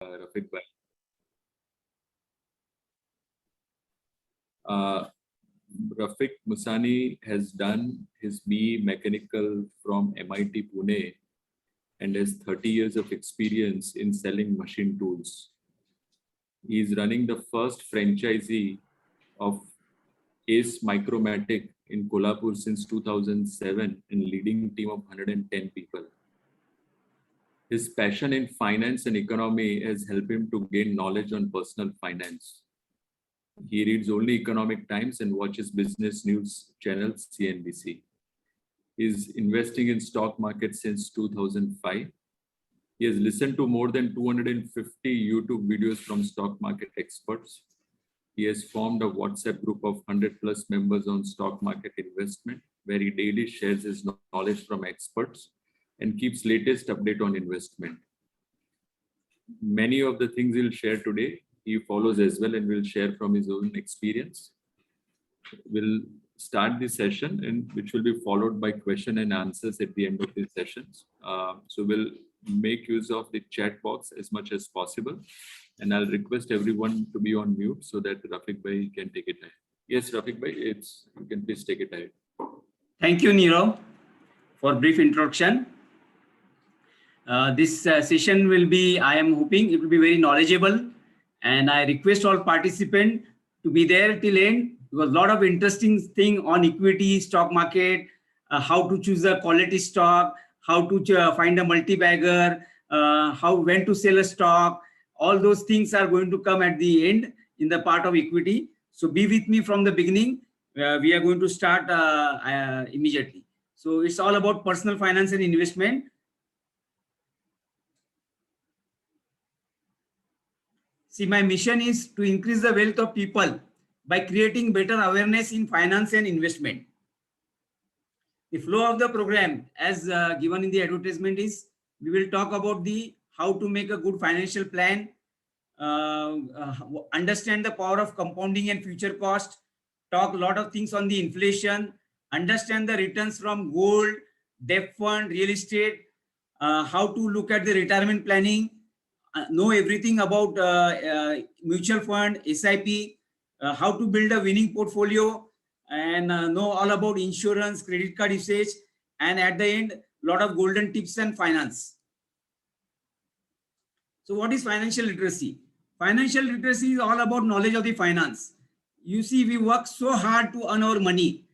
Rafiq bhai. Rafiq Musani has done his BE Mechanical from MIT Pune and has 30 years of experience in selling machine tools. He is running the first franchisee of Ace Micromatic in Kolhapur since 2007 and leading team of 110 people. His passion in finance and economy has helped him to gain knowledge on personal finance. He reads only Economic Times and watches business news channel CNBC. He is investing in stock market since 2005. He has listened to more than 250 YouTube videos from stock market experts. He has formed a WhatsApp group of 100 plus members on stock market investment, where he daily shares his knowledge from experts and keeps latest update on investment. Many of the things he'll share today, he follows as well and will share from his own experience. We'll start the session, and which will be followed by question and answers at the end of the sessions. So we'll make use of the chat box as much as possible. And I'll request everyone to be on mute so that Rafiq bhai can take it ahead. Yes, Rafiq bhai, you can please take it ahead. Thank you, Nirav, for brief introduction. This session will be, I am hoping it will be very knowledgeable, and I request all participants to be there till end, because a lot of interesting thing on equity, stock market, how to choose a quality stock, how to find a multi-bagger, when to sell a stock. All those things are going to come at the end in the part of equity. So be with me from the beginning. We are going to start immediately. So it's all about personal finance and investment. See, my mission is to increase the wealth of people by creating better awareness in finance and investment. The flow of the program, as given in the advertisement, is we will talk about the how to make a good financial plan, understand the power of compounding and future cost, talk a lot of things on the inflation, understand the returns from gold, debt fund, real estate, how to look at the retirement planning, know everything about mutual fund, SIP, how to build a winning portfolio, and know all about insurance, credit card usage, and at the end, a lot of golden tips and finance. So what is financial literacy? Financial literacy is all about knowledge of the finance. You see, we work so hard to earn our money.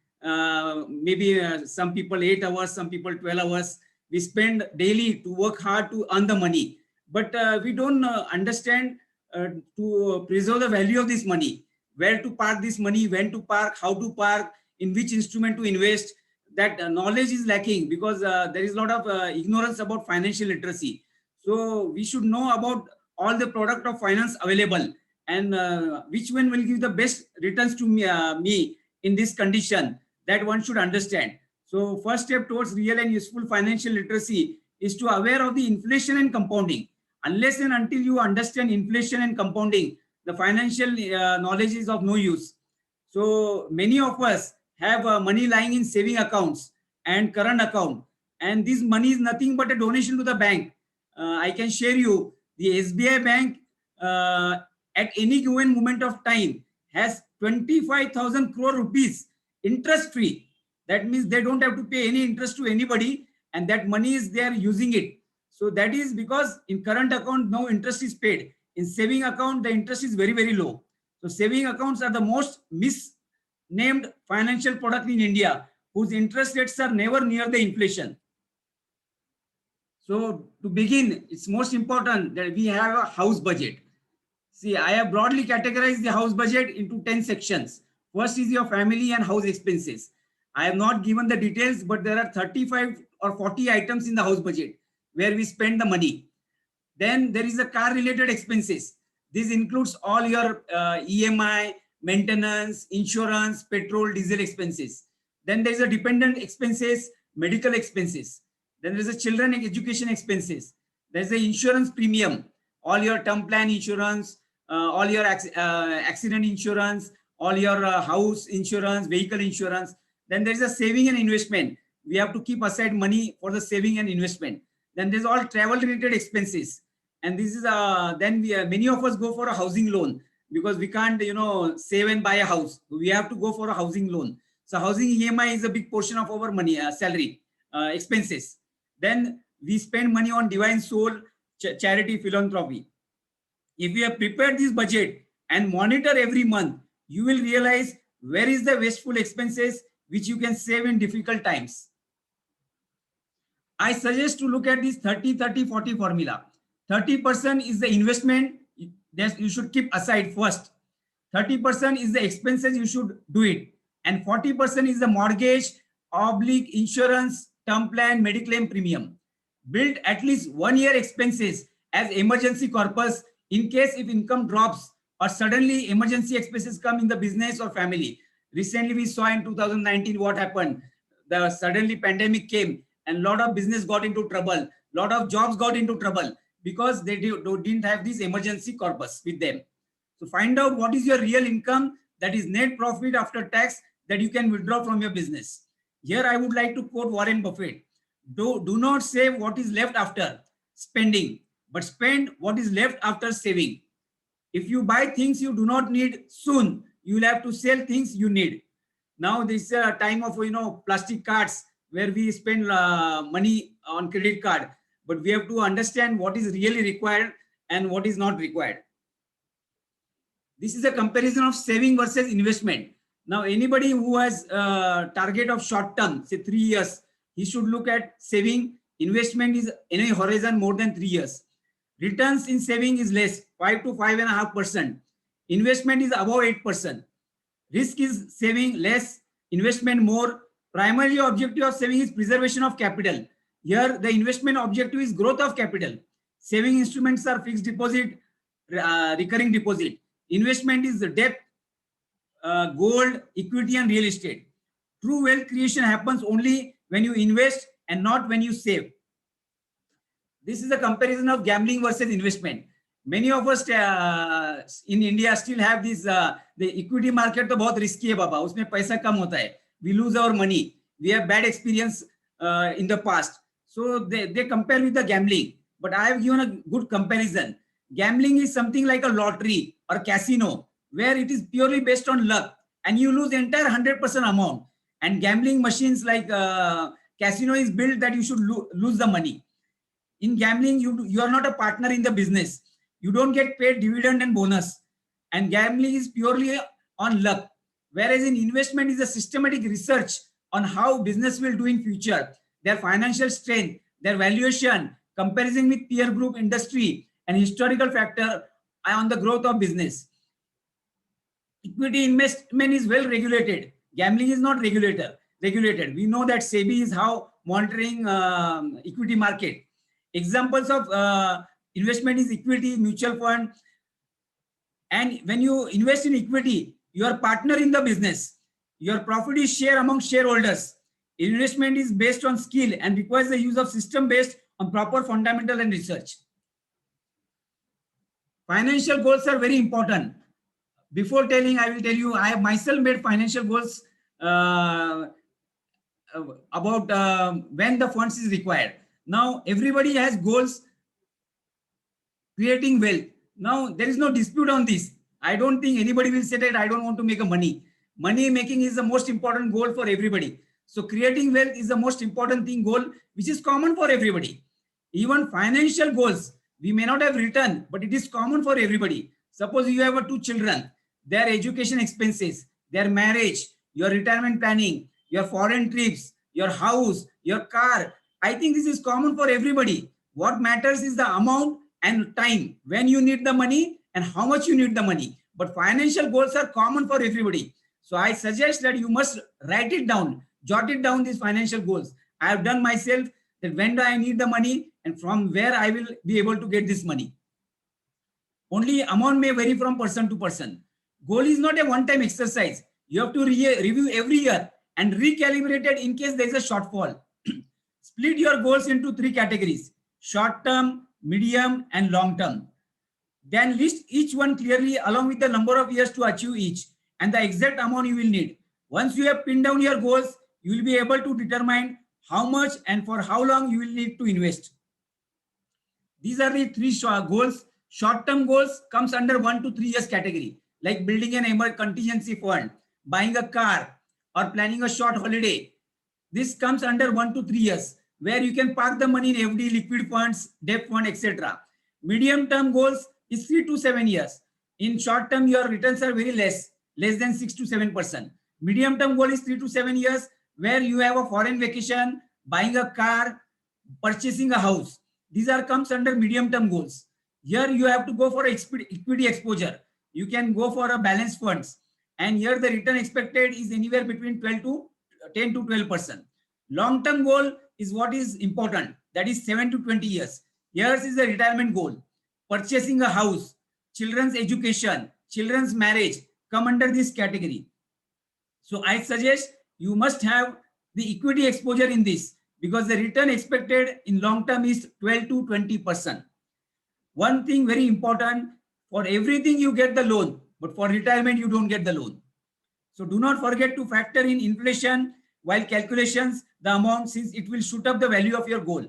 Maybe some people 8 hours, some people 12 hours. We spend daily to work hard to earn the money. But we don't understand to preserve the value of this money. Where to park this money, when to park, how to park, in which instrument to invest. That knowledge is lacking because there is a lot of ignorance about financial literacy. So we should know about all the product of finance available and which one will give the best returns to me in this condition, that one should understand. So first step towards real and useful financial literacy is to aware of the inflation and compounding. Unless and until you understand inflation and compounding, the financial knowledge is of no use. So many of us have money lying in saving accounts and current account, and this money is nothing but a donation to the bank. I can share you the SBI bank at any given moment of time has 25,000 crore rupees interest free. That means they don't have to pay any interest to anybody, and that money is they are using it. So that is because in current account no interest is paid. In saving account the interest is very, very low. So saving accounts are the most misnamed financial product in India, whose interest rates are never near the inflation. So to begin, it's most important that we have a house budget. See, I have broadly categorized the house budget into 10 sections. First is your family and house expenses. I have not given the details, but there are 35 or 40 items in the house budget where we spend the money. Then there is a car related expenses. This includes all your EMI, maintenance, insurance, petrol, diesel expenses. Then there is a dependent expenses, medical expenses. Then there is a children education expenses. There is the insurance premium, all your term plan insurance, all your accident insurance, all your house insurance, vehicle insurance. Then there is a saving and investment. We have to keep aside money for the saving and investment. Then there's all travel related expenses. And this is then many of us go for a housing loan because we can't, save and buy a house. We have to go for a housing loan. So housing EMI is a big portion of our money, salary, expenses. Then we spend money on divine soul, charity, philanthropy. If you have prepared this budget and monitor every month, you will realize where is the wasteful expenses which you can save in difficult times. I suggest to look at this 30-30-40 formula. 30% is the investment that you should keep aside first. 30% is the expenses you should do it. And 40% is the mortgage, oblique, insurance, term plan, mediclaim premium. Build at least 1 year expenses as emergency corpus in case if income drops or suddenly emergency expenses come in the business or family. Recently we saw in 2019 what happened. The suddenly pandemic came and a lot of business got into trouble. Lot of jobs got into trouble because they didn't have this emergency corpus with them. So find out what is your real income, that is net profit after tax, that you can withdraw from your business. Here I would like to quote Warren Buffett. Do not save what is left after spending, but spend what is left after saving. If you buy things you do not need soon, you will have to sell things you need. Now this is a time of plastic cards where we spend money on credit card, but we have to understand what is really required and what is not required. This is a comparison of saving versus investment. Now anybody who has a target of short term, say 3 years, he should look at saving. Investment is any horizon more than 3 years. Returns in saving is less, 5 to 5.5%. Investment is above 8%. Risk is saving less, investment more. Primary objective of saving is preservation of capital. Here the investment objective is growth of capital. Saving instruments are fixed deposit, recurring deposit. Investment is the debt, gold, equity and real estate. True wealth creation happens only when you invest and not when you save. This is a comparison of gambling versus investment. Many of us in India still have this, the equity market to बहुत risky है बाबा, उसमें पैसा कम होता है. We lose our money. We have bad experience in the past. So they compare with the gambling. But I have given a good comparison. Gambling is something like a lottery or casino where it is purely based on luck and you lose the entire 100% amount. And gambling machines like casino is built that you should lose the money. In gambling, you are not a partner in the business. You don't get paid dividend and bonus. And gambling is purely on luck. Whereas in investment is a systematic research on how business will do in future, their financial strength, their valuation, comparison with peer group, industry, and historical factor on the growth of business. Equity investment is well regulated. Gambling is not regulated. We know that SEBI is how monitoring equity market. Examples of investment is equity, mutual fund. And when you invest in equity, you are partner in the business. Your profit is share among shareholders. Investment is based on skill and requires the use of system based on proper fundamental and research. Financial goals are very important. Before telling, I will tell you, I have myself made financial goals about when the funds is required. Now, everybody has goals creating wealth. Now, there is no dispute on this. I don't think anybody will say that I don't want to make a money. Money making is the most important goal for everybody. So creating wealth is the most important goal, which is common for everybody. Even financial goals, we may not have written, but it is common for everybody. Suppose you have 2 children, their education expenses, their marriage, your retirement planning, your foreign trips, your house, your car. I think this is common for everybody. What matters is the amount and time when you need the money and how much you need the money. But financial goals are common for everybody. So I suggest that you must write it down, jot it down, these financial goals. I have done myself that when do I need the money and from where I will be able to get this money. Only amount may vary from person to person. Goal is not a one-time exercise. You have to review every year and recalibrate it in case there is a shortfall. Split your goals into 3 categories: short term, medium, and long term. Then list each one clearly along with the number of years to achieve each and the exact amount you will need. Once you have pinned down your goals, you will be able to determine how much and for how long you will need to invest. These are the three goals. Short-term goals comes under 1 to 3 years category, like building an contingency fund, buying a car, or planning a short holiday. This comes under 1 to 3 years, where you can park the money in FD, liquid funds, debt fund, etc. Medium-term goals is 3 to 7 years. In short term, your returns are very less than 6 to 7%. Medium-term goal is 3 to 7 years, where you have a foreign vacation, buying a car, purchasing a house. These are comes under medium-term goals. Here you have to go for equity exposure. You can go for a balanced funds. And here the return expected is anywhere between 10 to 12%. Long-term goal is what is important. That is 7 to 20 years. Here's is the retirement goal. Purchasing a house, children's education, children's marriage come under this category. So I suggest you must have the equity exposure in this, because the return expected in long term is 12 to 20%. One thing very important, for everything you get the loan, but for retirement you don't get the loan. So do not forget to factor in inflation while calculations the amount, since it will shoot up the value of your goal.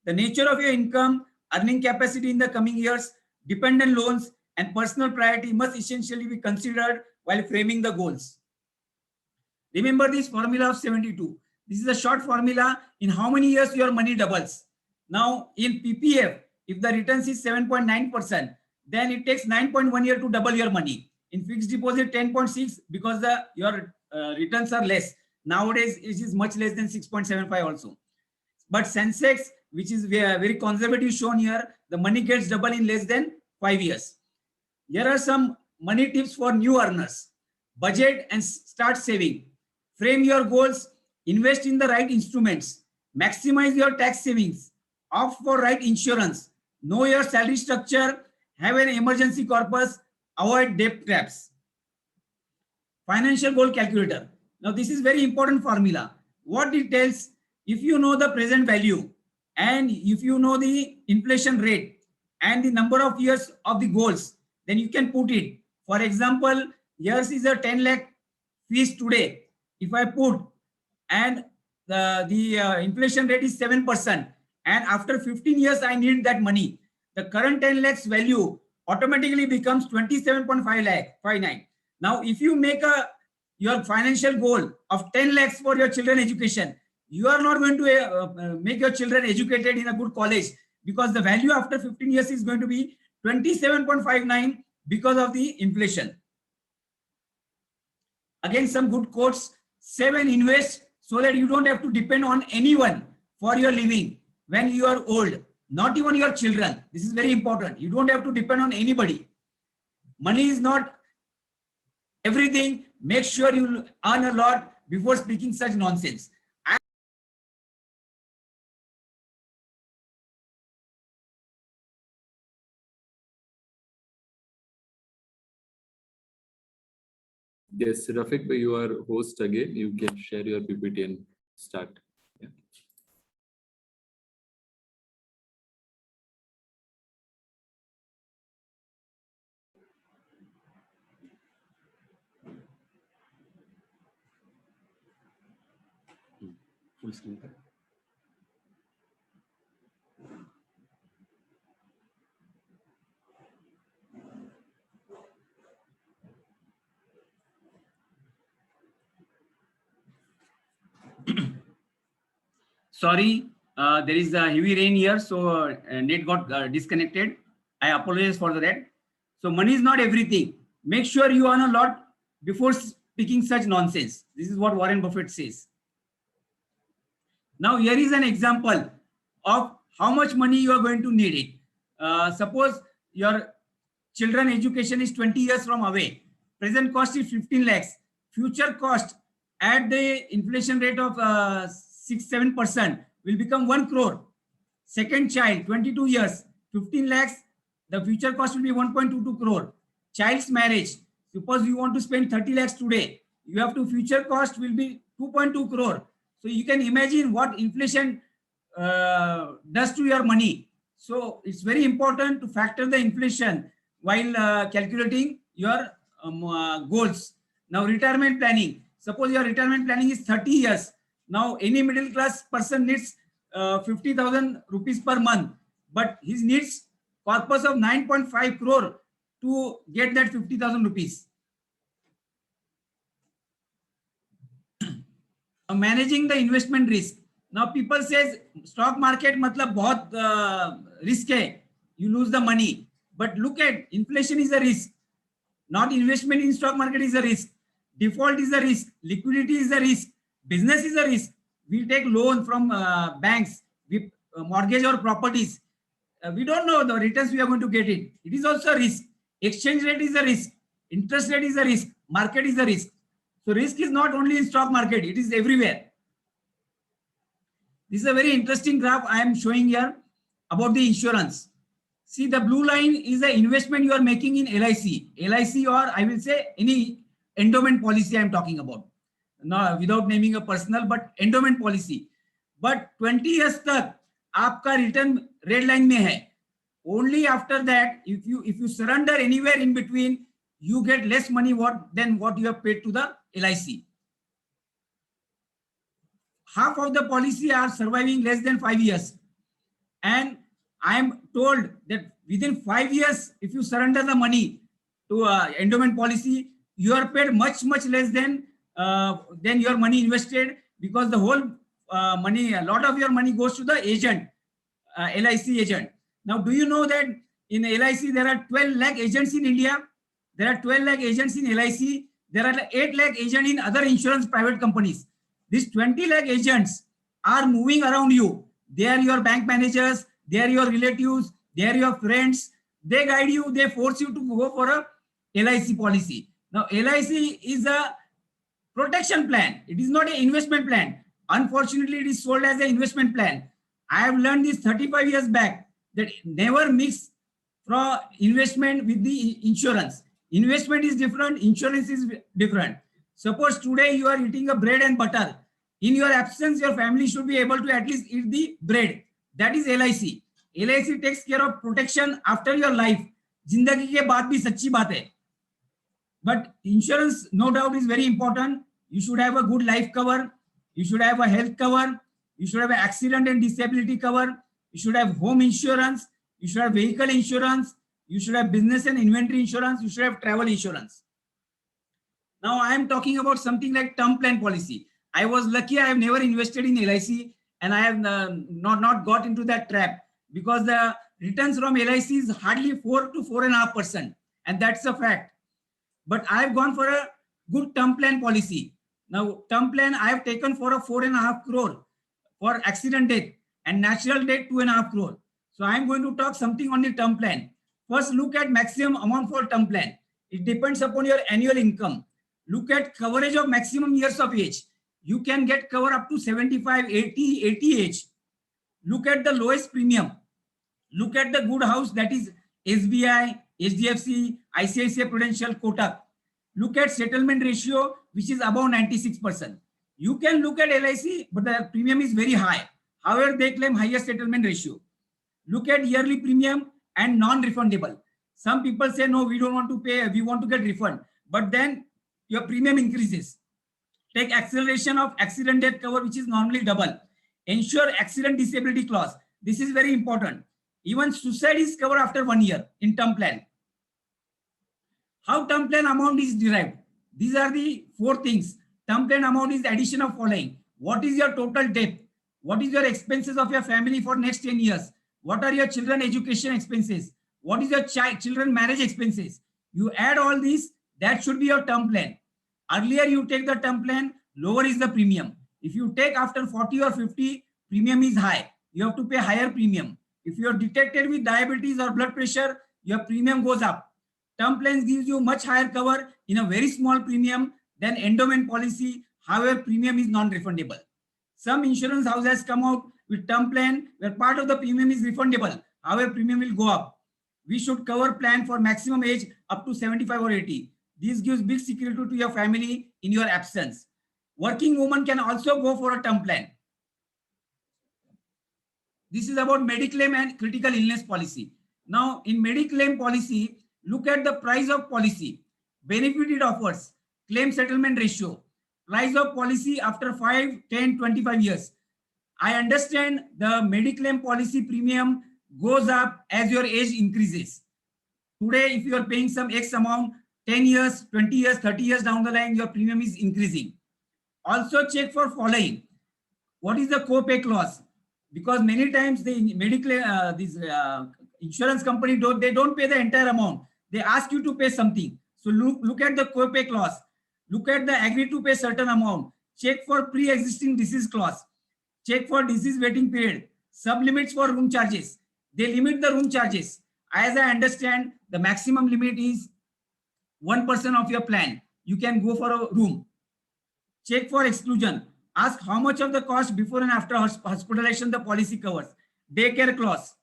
The nature of your income, earning capacity in the coming years, dependent loans, and personal priority must essentially be considered while framing the goals. Remember this formula of 72. This is a short formula in how many years your money doubles. Now in PPF, if the returns is 7.9%, then it takes 9.1 year to double your money. In fixed deposit 10.6, because your returns are less. Nowadays it is much less than 6.75 also. But Sensex, which is very conservative shown here, the money gets double in less than 5 years. Here are some money tips for new earners. Budget and start saving. Frame your goals. Invest in the right instruments. Maximize your tax savings. Opt for right insurance. Know your salary structure. Have an emergency corpus. Avoid debt traps. Financial goal calculator. Now this is very important formula. What it tells, if you know the present value and if you know the inflation rate and the number of years of the goals, then you can put it. For example, yours is a 10 lakh fees today. If I put and the inflation rate is 7%, and after 15 years I need that money, the current 10 lakhs value automatically becomes 27.59. Now if you make your financial goal of 10 lakhs for your children education, you are not going to make your children educated in a good college, because the value after 15 years is going to be 27.59 because of the inflation. Again, some good quotes. Save and invest so that you don't have to depend on anyone for your living when you are old, not even your children. This is very important. You don't have to depend on anybody. Money is not everything. Make sure you earn a lot before speaking such nonsense. Yes, Rafiq, you are host again. You can share your PPT and start. Yeah. Full screen. Sorry, there is a heavy rain here, so net got disconnected. I apologize for that. So money is not everything. Make sure you earn a lot before speaking such nonsense. This is what Warren Buffett says. Now here is an example of how much money you are going to need it. Suppose your children education is 20 years from away. Present cost is 15 lakhs. Future cost at the inflation rate of 6-7% will become 1 crore. Second child, 22 years, 15 lakhs. The future cost will be 1.22 crore. Child's marriage. Suppose you want to spend 30 lakhs today. You have to future cost will be 2.2 crore. So you can imagine what inflation does to your money. So it's very important to factor the inflation while calculating your goals. Now retirement planning. Suppose your retirement planning is 30 years. Now any middle class person needs 50,000 rupees per month. but he needs corpus of 9.5 crore to get that 50,000 rupees. Managing the investment risk. Now people says stock market matlab bahut risk hai, you lose the money. But look at inflation is a risk. Not investment in stock market is a risk. Default is a risk. Liquidity is a risk. Business is a risk. We take loan from banks. We mortgage our properties. We don't know the returns we are going to get it. It is also a risk. Exchange rate is a risk. Interest rate is a risk. Market is a risk. So risk is not only in stock market. It is everywhere. This is a very interesting graph I am showing here about the insurance. See, the blue line is the investment you are making in LIC. LIC, or I will say any endowment policy I am talking about. No, without naming a personal, but endowment policy. But 20 years तक आपका return red line में है. Only after that, if you surrender anywhere in between, you get less money than what you have paid to the LIC. Half of the policy are surviving less than 5 years. And I am told that within 5 years, if you surrender the money to endowment policy, you are paid much less than your money invested, because the whole money, a lot of your money goes to the agent, LIC agent. Now, do you know that in LIC there are 12 lakh agents in India? There are 12 lakh agents in LIC. There are 8 lakh agents in other insurance private companies. These 20 lakh agents are moving around you. They are your bank managers. They are your relatives. They are your friends. They guide you. They force you to go for a LIC policy. Now, LIC is a protection plan. It is not an investment plan. Unfortunately, it is sold as an investment plan. I have learned this 35 years back, that never mix from investment with the insurance. Investment is different. Insurance is different. Suppose today you are eating a bread and butter. In your absence, your family should be able to at least eat the bread. That is LIC. LIC takes care of protection after your life. Zindagi ke baad bhi sachi baat hai. But insurance, no doubt, is very important. You should have a good life cover. You should have a health cover. You should have an accident and disability cover. You should have home insurance. You should have vehicle insurance. You should have business and inventory insurance. You should have travel insurance. Now I am talking about something like term plan policy. I was lucky. I have never invested in LIC, and I have not got into that trap, because the returns from LIC is hardly 4 to 4.5%, and that's a fact. But I have gone for a good term plan policy. Now, term plan I have taken for a 4.5 crore for accident death, and natural death 2.5 crore. So I am going to talk something on the term plan. First, look at maximum amount for term plan. It depends upon your annual income. Look at coverage of maximum years of age. You can get cover up to 75, 80 age. Look at the lowest premium. Look at the good house, that is SBI, HDFC, ICICI Prudential, Kotak. Look at settlement ratio, which is above 96%. You can look at LIC, but the premium is very high. However, they claim higher settlement ratio. Look at yearly premium and non-refundable. Some people say, no, we don't want to pay, we want to get refund. But then your premium increases. Take acceleration of accident death cover, which is normally double. Ensure accident disability clause. This is very important. Even suicide is covered after 1 year in term plan. How term plan amount is derived? These are the 4 things. Term plan amount is addition of following. What is your total debt? What is your expenses of your family for next 10 years? What are your children education expenses? What is your children marriage expenses? You add all these, that should be your term plan. Earlier you take the term plan, lower is the premium. If you take after 40 or 50, premium is high. You have to pay higher premium. If you are detected with diabetes or blood pressure, your premium goes up. Term plans gives you much higher cover in a very small premium than endowment policy. However, premium is non-refundable. Some insurance house has come out with term plan where part of the premium is refundable. However, premium will go up. We should cover plan for maximum age up to 75 or 80. This gives big security to your family in your absence. Working woman can also go for a term plan. This is about Mediclaim and critical illness policy. Now, in Mediclaim policy, look at the price of policy, benefit it offers, claim settlement ratio, price of policy after 5, 10, 25 years. I understand the Mediclaim policy premium goes up as your age increases. Today, if you are paying some X amount, 10 years, 20 years, 30 years down the line, your premium is increasing. Also check for following. What is the co-pay clause? Because many times the medical these insurance company don't pay the entire amount. They ask you to pay something. So look at the co-pay clause. Look at the agree to pay certain amount. Check for pre-existing disease clause. Check for disease waiting period. Sublimits for room charges. They limit the room charges. As I understand, the maximum limit is 1% of your plan. You can go for a room. Check for exclusion. Ask how much of the cost before and after hospitalization the policy covers. Daycare clause.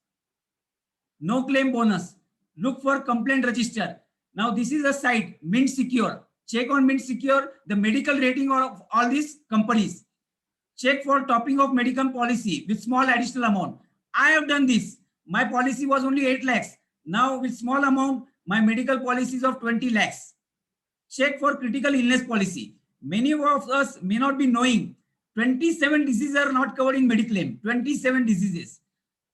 No claim bonus. Look for complaint register. Now this is a site, Mint Secure. Check on Mint Secure the medical rating of all these companies. Check for topping of medical policy with small additional amount. I have done this. My policy was only 8 lakhs. Now with small amount, my medical policy is of 20 lakhs. Check for critical illness policy. Many of us may not be knowing 27 diseases are not covered in Mediclaim. 27 diseases.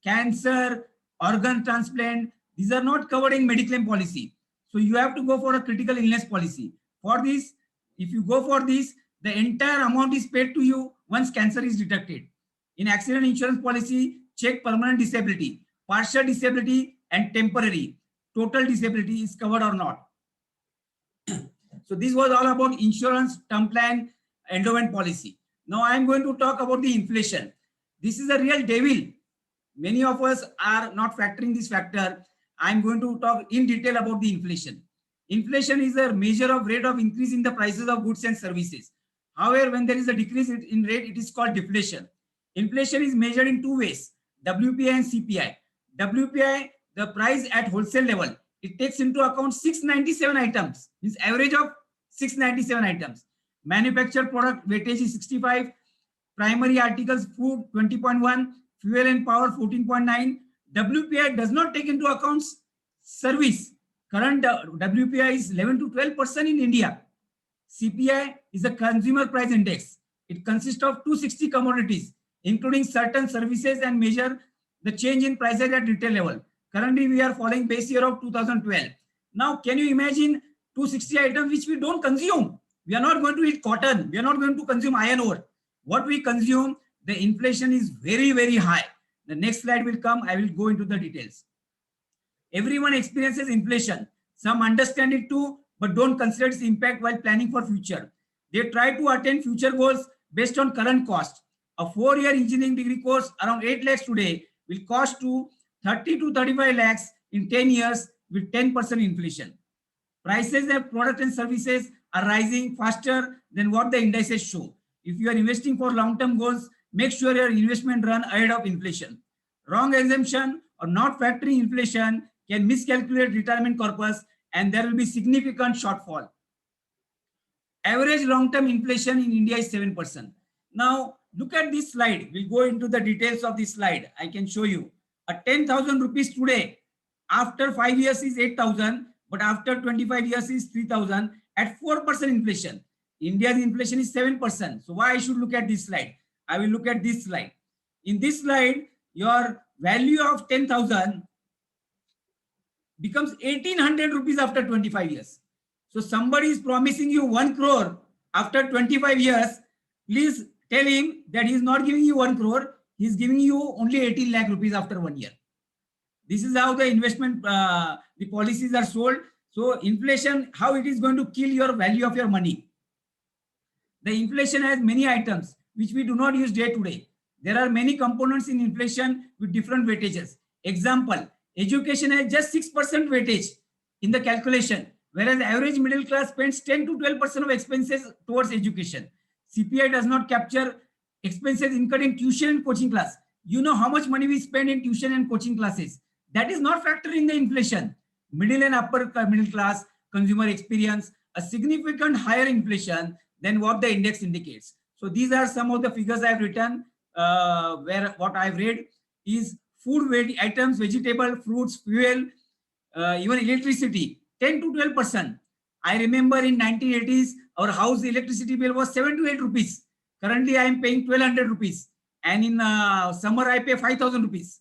Cancer, organ transplant, these are not covered in Mediclaim policy. So you have to go for a critical illness policy. For this, if you go for this, the entire amount is paid to you once cancer is detected. In accident insurance policy, check permanent disability, partial disability, and temporary. Total disability is covered or not. So this was all about insurance, term plan, endowment policy. Now I am going to talk about the inflation. This is a real devil. Many of us are not factoring this factor. I am going to talk in detail about the inflation. Inflation is a measure of rate of increase in the prices of goods and services. However, when there is a decrease in rate, it is called deflation. Inflation is measured in two ways, WPI and CPI. WPI, the price at wholesale level, it takes into account 697 items, means average of 697 items. Manufactured product weightage is 65, primary articles food 20.1, fuel and power 14.9. WPI does not take into account service. Current WPI is 11 to 12% in India. CPI is a consumer price index. It consists of 260 commodities, including certain services, and measure the change in prices at retail level. Currently, we are following base year of 2012. Now, can you imagine 260 items which we don't consume? We are not going to eat cotton. We are not going to consume iron ore. What we consume, the inflation is very, very high. The next slide will come. I will go into the details. Everyone experiences inflation. Some understand it too, but don't consider its impact while planning for future. They try to attain future goals based on current cost. A 4-year engineering degree course around 8 lakhs today will cost to 30 to 35 lakhs in 10 years with 10% inflation. Prices of products and services are rising faster than what the indices show. If you are investing for long-term goals, make sure your investment run ahead of inflation. Wrong assumption or not factoring inflation can miscalculate retirement corpus, and there will be significant shortfall. Average long-term inflation in India is 7%. Now, look at this slide. We'll go into the details of this slide. I can show you. A 10,000 rupees today, after 5 years is 8,000, but after 25 years is 3,000 at 4% inflation. India's inflation is 7%. So why I should look at this slide? I will look at this slide. In this slide, your value of 10,000 becomes 1,800 rupees after 25 years. So somebody is promising you 1 crore after 25 years. Please tell him that he is not giving you 1 crore. He is giving you only 18 lakh rupees after 1 year. This is how the investment, the policies are sold. So inflation, how it is going to kill your value of your money. The inflation has many items which we do not use day to day. There are many components in inflation with different weightages. Example, education has just 6% weightage in the calculation, whereas average middle class spends 10 to 12% of expenses towards education. CPI does not capture expenses incurred in tuition and coaching class. You know how much money we spend in tuition and coaching classes. That is not factored in the inflation. Middle and upper middle class, consumer experience a significant higher inflation than what the index indicates. So these are some of the figures I have written, where what I have read is food weight items, vegetable, fruits, fuel, even electricity, 10 to 12%. I remember in 1980s, our house electricity bill was 7 to 8 rupees. Currently, I am paying 1,200 rupees. And in summer, I pay 5,000 rupees.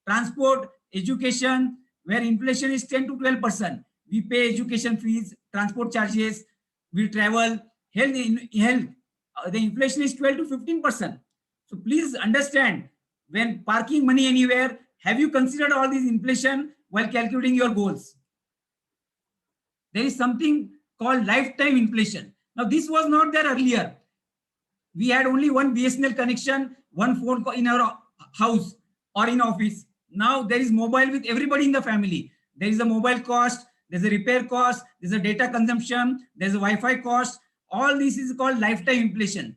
transport, education, where inflation is 10 to 12%. We pay education fees, transport charges, we travel, health, the inflation is 12 to 15%. So please understand, when parking money anywhere, have you considered all these inflation while calculating your goals? There is something called lifetime inflation. Now, this was not there earlier. We had only one BSNL connection, one phone in our house or in office. Now there is mobile with everybody in the family. There is a mobile cost, there's a repair cost, there's a data consumption, there's a Wi-Fi cost. All this is called lifetime inflation.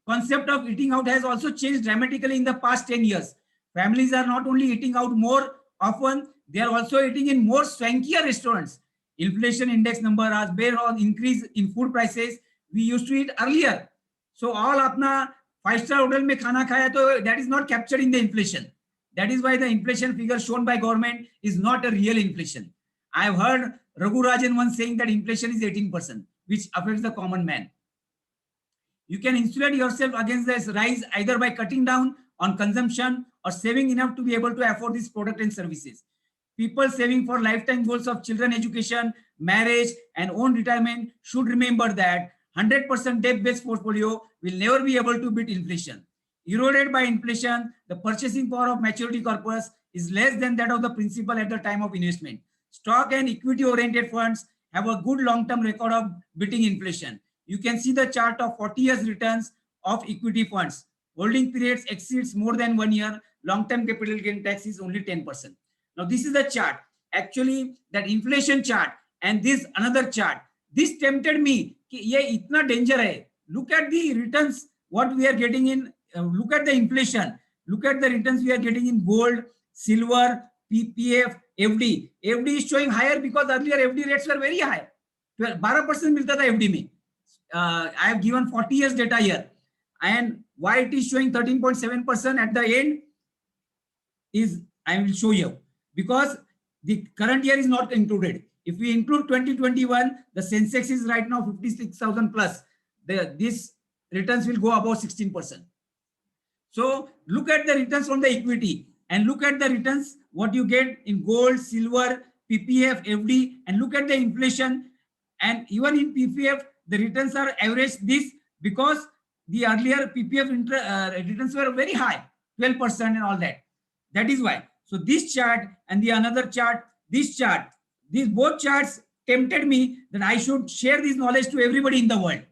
Concept of eating out has also changed dramatically in the past 10 years. Families are not only eating out more often, they are also eating in more swankier restaurants. Inflation index number are based on increase in food prices. We used to eat earlier. So all apna 5-star hotel mein khana khaya, to that is not captured in the inflation. That is why the inflation figure shown by government is not a real inflation. I have heard Raghu Rajan once saying that inflation is 18%, which affects the common man. You can insulate yourself against this rise either by cutting down on consumption or saving enough to be able to afford these products and services. People saving for lifetime goals of children education, marriage, and own retirement should remember that 100% debt-based portfolio will never be able to beat inflation. Eroded by inflation, the purchasing power of maturity corpus is less than that of the principal at the time of investment. Stock and equity-oriented funds have a good long-term record of beating inflation. You can see the chart of 40 years returns of equity funds. Holding periods exceeds more than 1 year. Long-term capital gain tax is only 10%. Now this is the chart. Actually, that inflation chart and this another chart. This tempted me. Ye itna danger hai. Look at the returns. What we are getting in. Look at the inflation. Look at the returns we are getting in gold, silver, PPF, FD. FD is showing higher because earlier FD rates were very high. 12% milta tha FD mein. I have given 40 years data here, and why it is showing 13.7% at the end is I will show you, because the current year is not included. If we include 2021, the Sensex is right now 56,000 plus. This returns will go above 16%. So look at the returns from the equity and look at the returns what you get in gold, silver, PPF, FD, and look at the inflation. And even in PPF, the returns are average this because the earlier PPF returns were very high, 12% and all that. That is why. So this chart and the another chart, this chart, these both charts tempted me that I should share this knowledge to everybody in the world.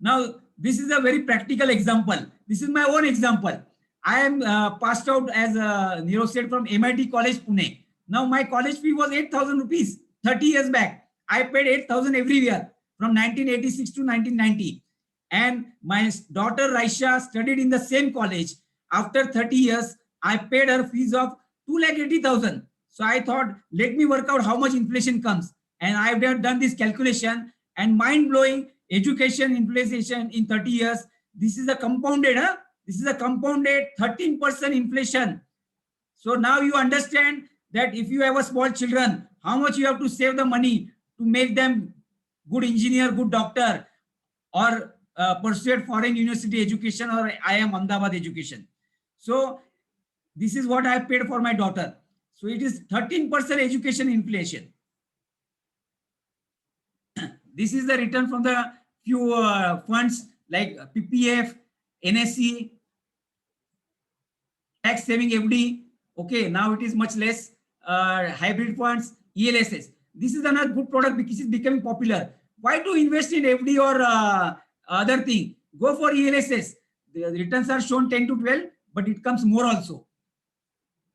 Now, this is a very practical example. This is my own example. I am passed out as a Nero said from MIT College, Pune. Now, my college fee was 8,000 rupees 30 years back. I paid 8,000 every year from 1986 to 1990. And my daughter Raisha studied in the same college. After 30 years, I paid her fees of 2,80,000. So I thought, let me work out how much inflation comes. And I've done this calculation and mind-blowing education inflation in 30 years. This is a compounded, This is a compounded 13% inflation. So now you understand that if you have a small children, how much you have to save the money to make them good engineer, good doctor, or pursue foreign university education or IIM Ahmedabad education. So this is what I paid for my daughter. So it is 13% education inflation. This is the return from the few funds like PPF, NSE, tax saving FD. Okay, now it is much less. Hybrid funds, ELSS. This is another good product because it's becoming popular. Why to invest in FD or other thing? Go for ELSS. The returns are shown 10 to 12, but it comes more also.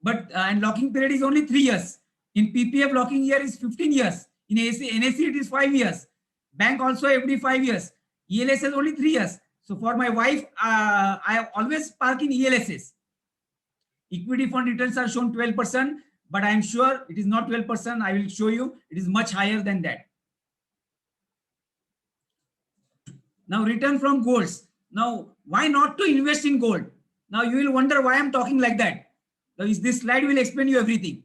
But and locking period is only 3 years. In PPF, locking year is 15 years. In NSE, it is 5 years. Bank also FD 5 years. ELSS only 3 years. So for my wife, I always park in ELSS. Equity fund returns are shown 12%, but I am sure it is not 12%. I will show you it is much higher than that. Now return from golds. Now why not to invest in gold? Now you will wonder why I'm talking like that. Now this slide will explain you everything.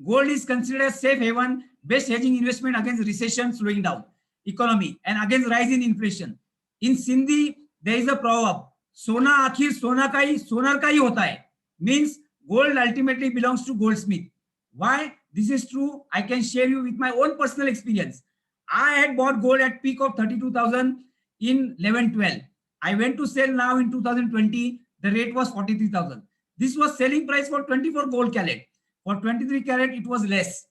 Gold is considered as safe haven, best hedging investment against recession, slowing down economy, and against rise in inflation. In Sindhi, there is a proverb, सोना आखिर सोनार का ही होता है. Means gold ultimately belongs to goldsmith. Why this is true? I can share you with my own personal experience. I had bought gold at peak of 32,000 in 11-12. I went to sell now in 2020. The rate was 43,000. This was selling price for 24 gold carat. For 23 carat, it was less.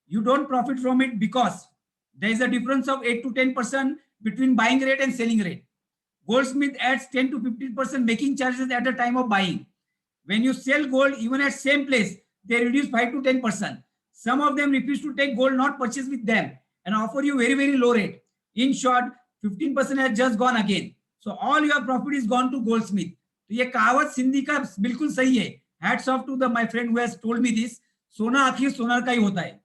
You don't profit from it because there is a difference of 8 to 10% between buying rate and selling rate. Goldsmith adds 10 to 15% making charges at the time of buying. When you sell gold, even at same place, they reduce 5 to 10%. Some of them refuse to take gold not purchased with them and offer you very, very low rate. In short, 15% has just gone again. So all your profit is gone to goldsmith. तो ये कहावत सिंधी का बिल्कुल सही है. Hats off to the my friend who has told me this. सोना आखिर सोनार का ही होता है.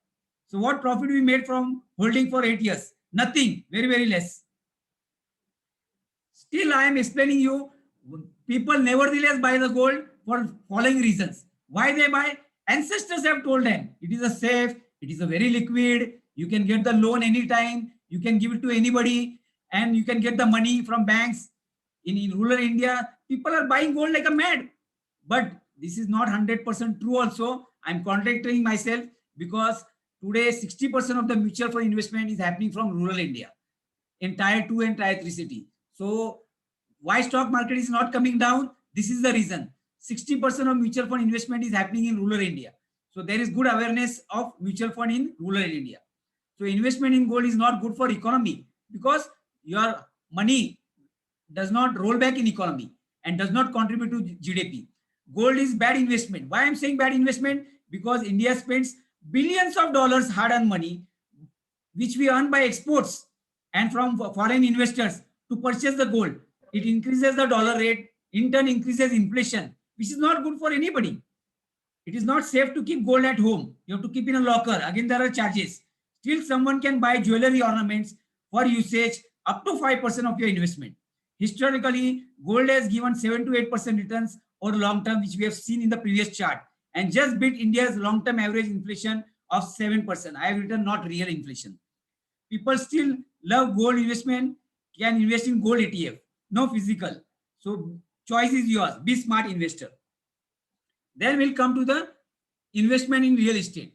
So what profit we made from holding for 8 years? Nothing. Very, very less. Still, I am explaining you, people nevertheless buy the gold for following reasons. Why they buy? Ancestors have told them it is a safe, it is a very liquid, you can get the loan anytime, you can give it to anybody, and you can get the money from banks. In rural India, people are buying gold like a mad. But this is not 100% true also. I'm contradicting myself because today 60% of the mutual fund investment is happening from rural India in tier 2 and tier 3 city. So why stock market is not coming down? This is the reason. 60% of mutual fund investment is happening in rural India. So there is good awareness of mutual fund in rural India. So investment in gold is not good for economy because your money does not roll back in economy and does not contribute to GDP. Gold is bad investment. Why I'm saying bad investment? Because India spends billions of dollars hard-earned money, which we earn by exports and from foreign investors to purchase the gold. It increases the dollar rate, in turn increases inflation, which is not good for anybody. It is not safe to keep gold at home. You have to keep in a locker. Again, there are charges. Still, someone can buy jewelry ornaments for usage up to 5% of your investment. Historically, gold has given 7 to 8% returns over long term, which we have seen in the previous chart, and just beat India's long-term average inflation of 7%. I have written not real inflation. People still love gold investment, can invest in gold ETF, no physical. So choice is yours. Be smart investor. Then we'll come to the investment in real estate.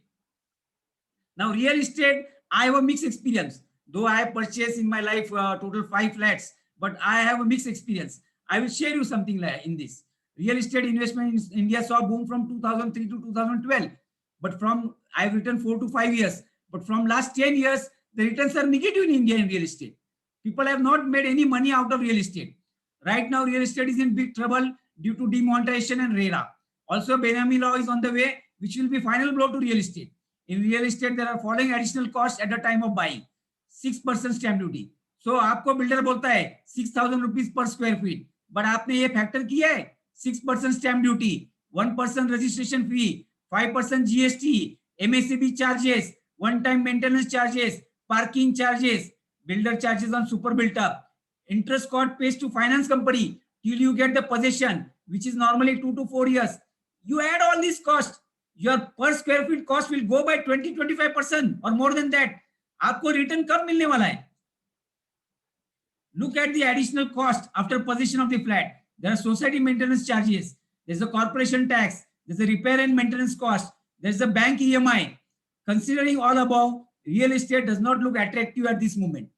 Now, real estate, I have a mixed experience. Though I have purchased in my life total 5 flats, but I have a mixed experience. I will share you something like in this. Real estate investment in India saw boom from 2003 to 2012. But from, I've written 4 to 5 years. But from last 10 years, the returns are negative in India in real estate. People have not made any money out of real estate. Right now, real estate is in big trouble due to demonetization and RERA. Also, Benami law is on the way, which will be final blow to real estate. In real estate, there are following additional costs at the time of buying. 6% stamp duty. So, आपको builder बोलता है 6,000 rupees per square feet. But आपने ये factor किया है 6% stamp duty, 1% registration fee, 5% GST, MSCB charges, one-time maintenance charges, parking charges, builder charges on super built up, interest cost pays to finance company till you get the possession, which is normally 2 to 4 years. You add all these costs, your per square feet cost will go by 20-25% or more than that. आपको return कब मिलने वाला है? Look at the additional cost after possession of the flat. There are society maintenance charges. There's a corporation tax. There's a repair and maintenance cost. There's a bank EMI. Considering all above, real estate does not look attractive at this moment.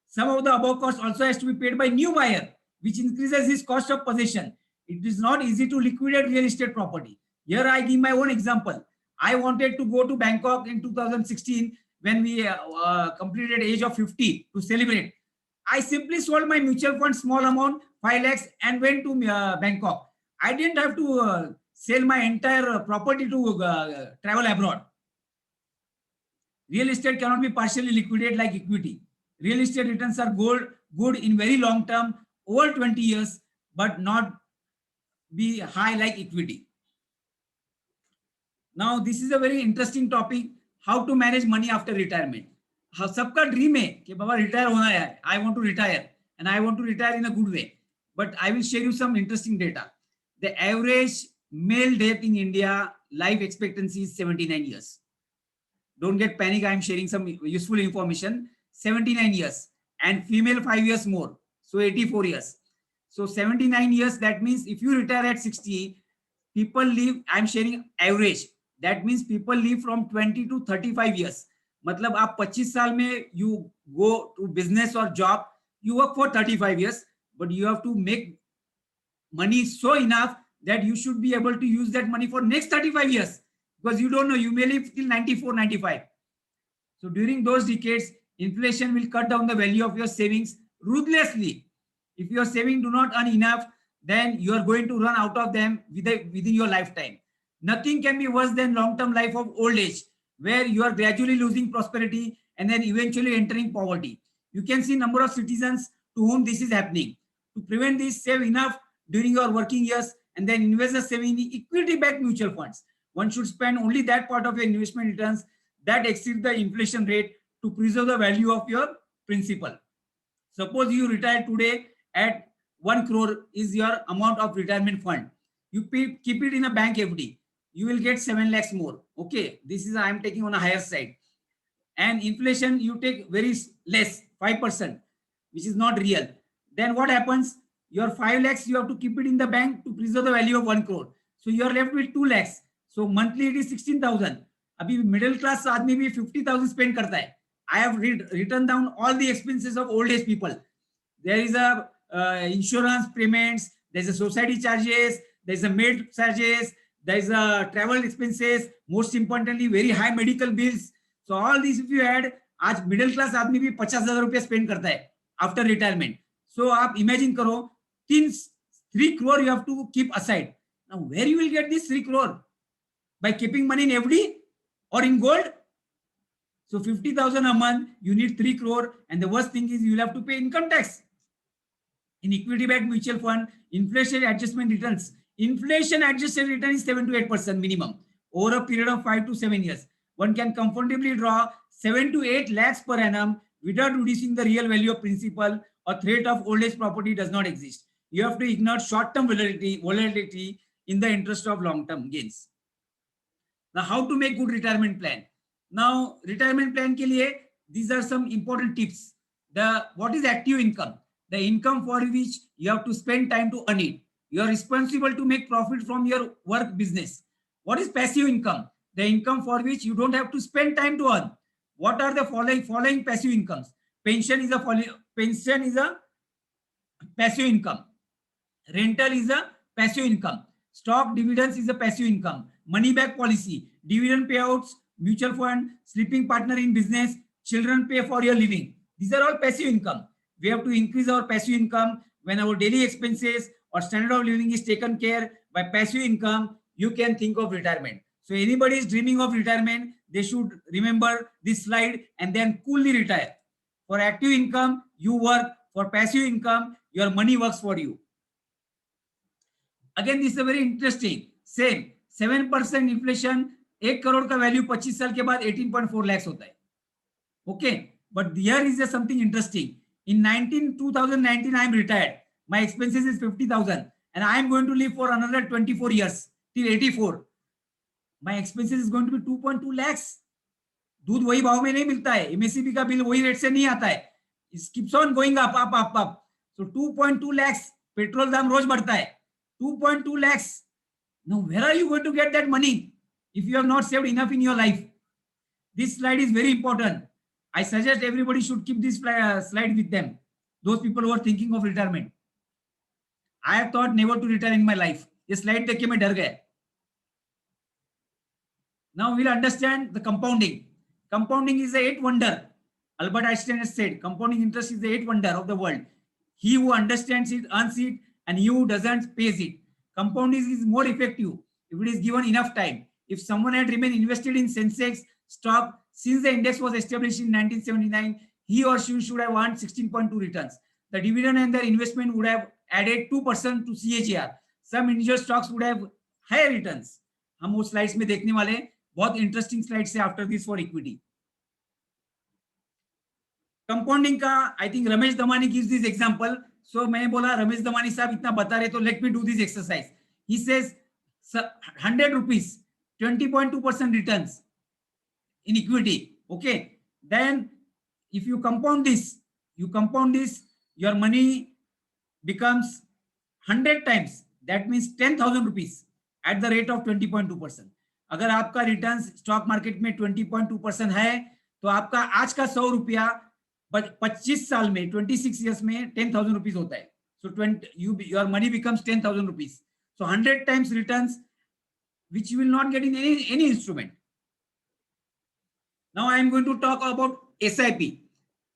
Some of the above costs also has to be paid by new buyer, which increases his cost of possession. It is not easy to liquidate real estate property. Here I give my own example. I wanted to go to Bangkok in 2016 when we completed age of 50 to celebrate. I simply sold my mutual fund small amount, 5 lakhs, and went to Bangkok. I didn't have to sell my entire property to travel abroad. Real estate cannot be partially liquidated like equity. Real estate returns are good in very long term, over 20 years, but not be high like equity. Now, this is a very interesting topic, how to manage money after retirement. सबका dream है कि बाबा retire होना है. I want to retire and I want to retire in a good way. But I will share you some interesting data. The average male death in India life expectancy is 79 years. Don't get panic. I am sharing some useful information. 79 years and female 5 years more. So 84 years. So 79 years, that means if you retire at 60, people live, I'm sharing average. That means people live from 20 to 35 years. मतलब आप 25 साल में you go to business or job, you work for 35 years, but you have to make money so enough that you should be able to use that money for next 35 years, because you don't know, you may live till 94, 95. So during those decades, inflation will cut down the value of your savings ruthlessly. If your savings do not earn enough, then you are going to run out of them within your lifetime. Nothing can be worse than long-term life of old age, where you are gradually losing prosperity and then eventually entering poverty. You can see number of citizens to whom this is happening. To prevent this, save enough during your working years and then invest the saving in equity-backed mutual funds. One should spend only that part of your investment returns that exceed the inflation rate to preserve the value of your principal. Suppose you retire today at 1 crore is your amount of retirement fund. You keep it in a bank FD. You will get 7 lakhs more. Okay, this is I am taking on a higher side. And inflation you take very less, 5%, which is not real. Then what happens? Your 5 lakhs you have to keep it in the bank to preserve the value of 1 crore. So you are left with 2 lakhs. So monthly it is 16,000. अभी middle class आदमी भी 50,000 spend करता है. I have written down all the expenses of old age people. There is a insurance payments, there is a society charges, there is a maid charges, there is a travel expenses, most importantly very high medical bills. So all these if you add, आज middle class आदमी भी 50,000 रुपया spend करता है after retirement. सो आप imagine करो 3 crore you have to keep aside. Now where you will get this 3 crore? By keeping money in FD or in gold? So 50,000 a month, you need 3 crore. And the worst thing is you will have to pay income tax. In equity-backed mutual fund, inflation adjustment returns. Inflation adjusted return is 7 to 8% minimum over a period of 5 to 7 years. One can comfortably draw 7 to 8 lakhs per annum without reducing the real value of principal, or threat of old age property does not exist. You have to ignore short-term volatility in the interest of long-term gains. Now, how to make good retirement plan? Now, retirement plan ke liye, these are some important tips. What is active income? The income for which you have to spend time to earn it. You are responsible to make profit from your work business. What is passive income? The income for which you don't have to spend time to earn. What are the following passive incomes? Pension is a passive income. Rental is a passive income. Stock dividends is a passive income. Money back policy, dividend payouts, mutual fund, sleeping partner in business, children pay for your living. These are all passive income. We have to increase our passive income when our daily expenses or standard of living is taken care by passive income. You can think of retirement. So anybody is dreaming of retirement, they should remember this slide and then coolly retire. For active income, you work. For passive income, your money works for you. Again, this is a very interesting. Same 7% inflation, 1 crore का value 25 साल के बाद 18.4 lakhs होता है. Okay, but here is something interesting. In 2019, I am retired. My expenses is 50,000, and I am going to live for another 24 years till 84. My expenses is going to be 2.2 lakhs. दूध वही भाव में नहीं मिलता है. MSCP का bill वही rate से नहीं आता है. It keeps on going up. So 2.2 lakhs. Petrol दाम रोज बढ़ता है. 2.2 lakhs. Now, where are you going to get that money if you have not saved enough in your life? This slide is very important. I suggest everybody should keep this slide with them. Those people who are thinking of retirement. I have thought never to retire in my life. This slide देख के मैं डर गया. Now we'll understand the compounding. Compounding is the eighth wonder. Albert Einstein has said, compounding interest is the eighth wonder of the world. He who understands it earns it, and he who doesn't pays it. Compounding is more effective if it is given enough time. If someone had remained invested in Sensex stock since the index was established in 1979, he or she should have earned 16.2 returns. The dividend and their investment would have added 2% to CAGR. Some individual stocks would have higher returns. हम वो slides में देखने वाले हैं. बहुत interesting slides है after this for equity. Compounding का I think Ramesh Damani gives this example. So मैंने बोला रमेश दमानी साहब इतना बता रहे तो let me do this exercise. He says 100 rupees, 20.2% returns in equity. Okay. Then if you compound this, your money becomes 100 times, that means 10,000 rupees at the rate of 20.2%. अगर आपका return stock market में 20.2% है, तो आपका आज का 100 रुपया 25 साल में 26 ईयर्स में 10,000 रुपीज होता है. So 20, your money becomes 10,000 rupees. So 100 times returns, which you will not get in any instrument. Now I am going to talk about SIP.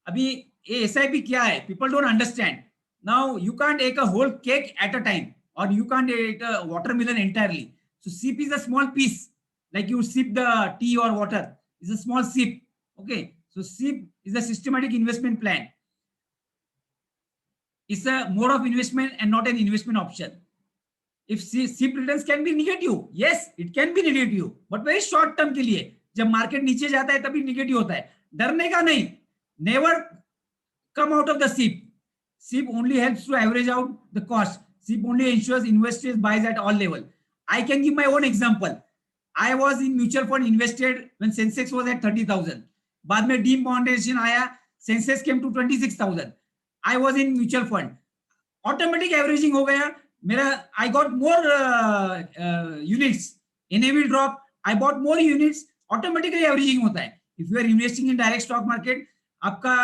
अभी ये SIP क्या है? People don't understand. Now you can't take a whole cake at a time, or you can't eat a watermelon entirely. So sip is a small piece, like you sip the tea or water. It's a small sip. Okay. So SIP is a systematic investment plan. It's a mode of investment and not an investment option. If SIP returns can be negative, yes, it can be negative, but very short term के लिए. जब market नीचे जाता है तभी negative होता है. डरने का नहीं. Never come out of the SIP. SIP only helps to average out the cost. SIP only ensures investors buys at all level. I can give my own example. I was in mutual fund invested when Sensex was at 30,000. बाद में demonetization आया, Sensex came to 26,000. I was in mutual fund. Automatic averaging हो गया. मेरा I got more units. NAV drop. I bought more units. Automatically averaging होता है. If you are investing in direct stock market, आपका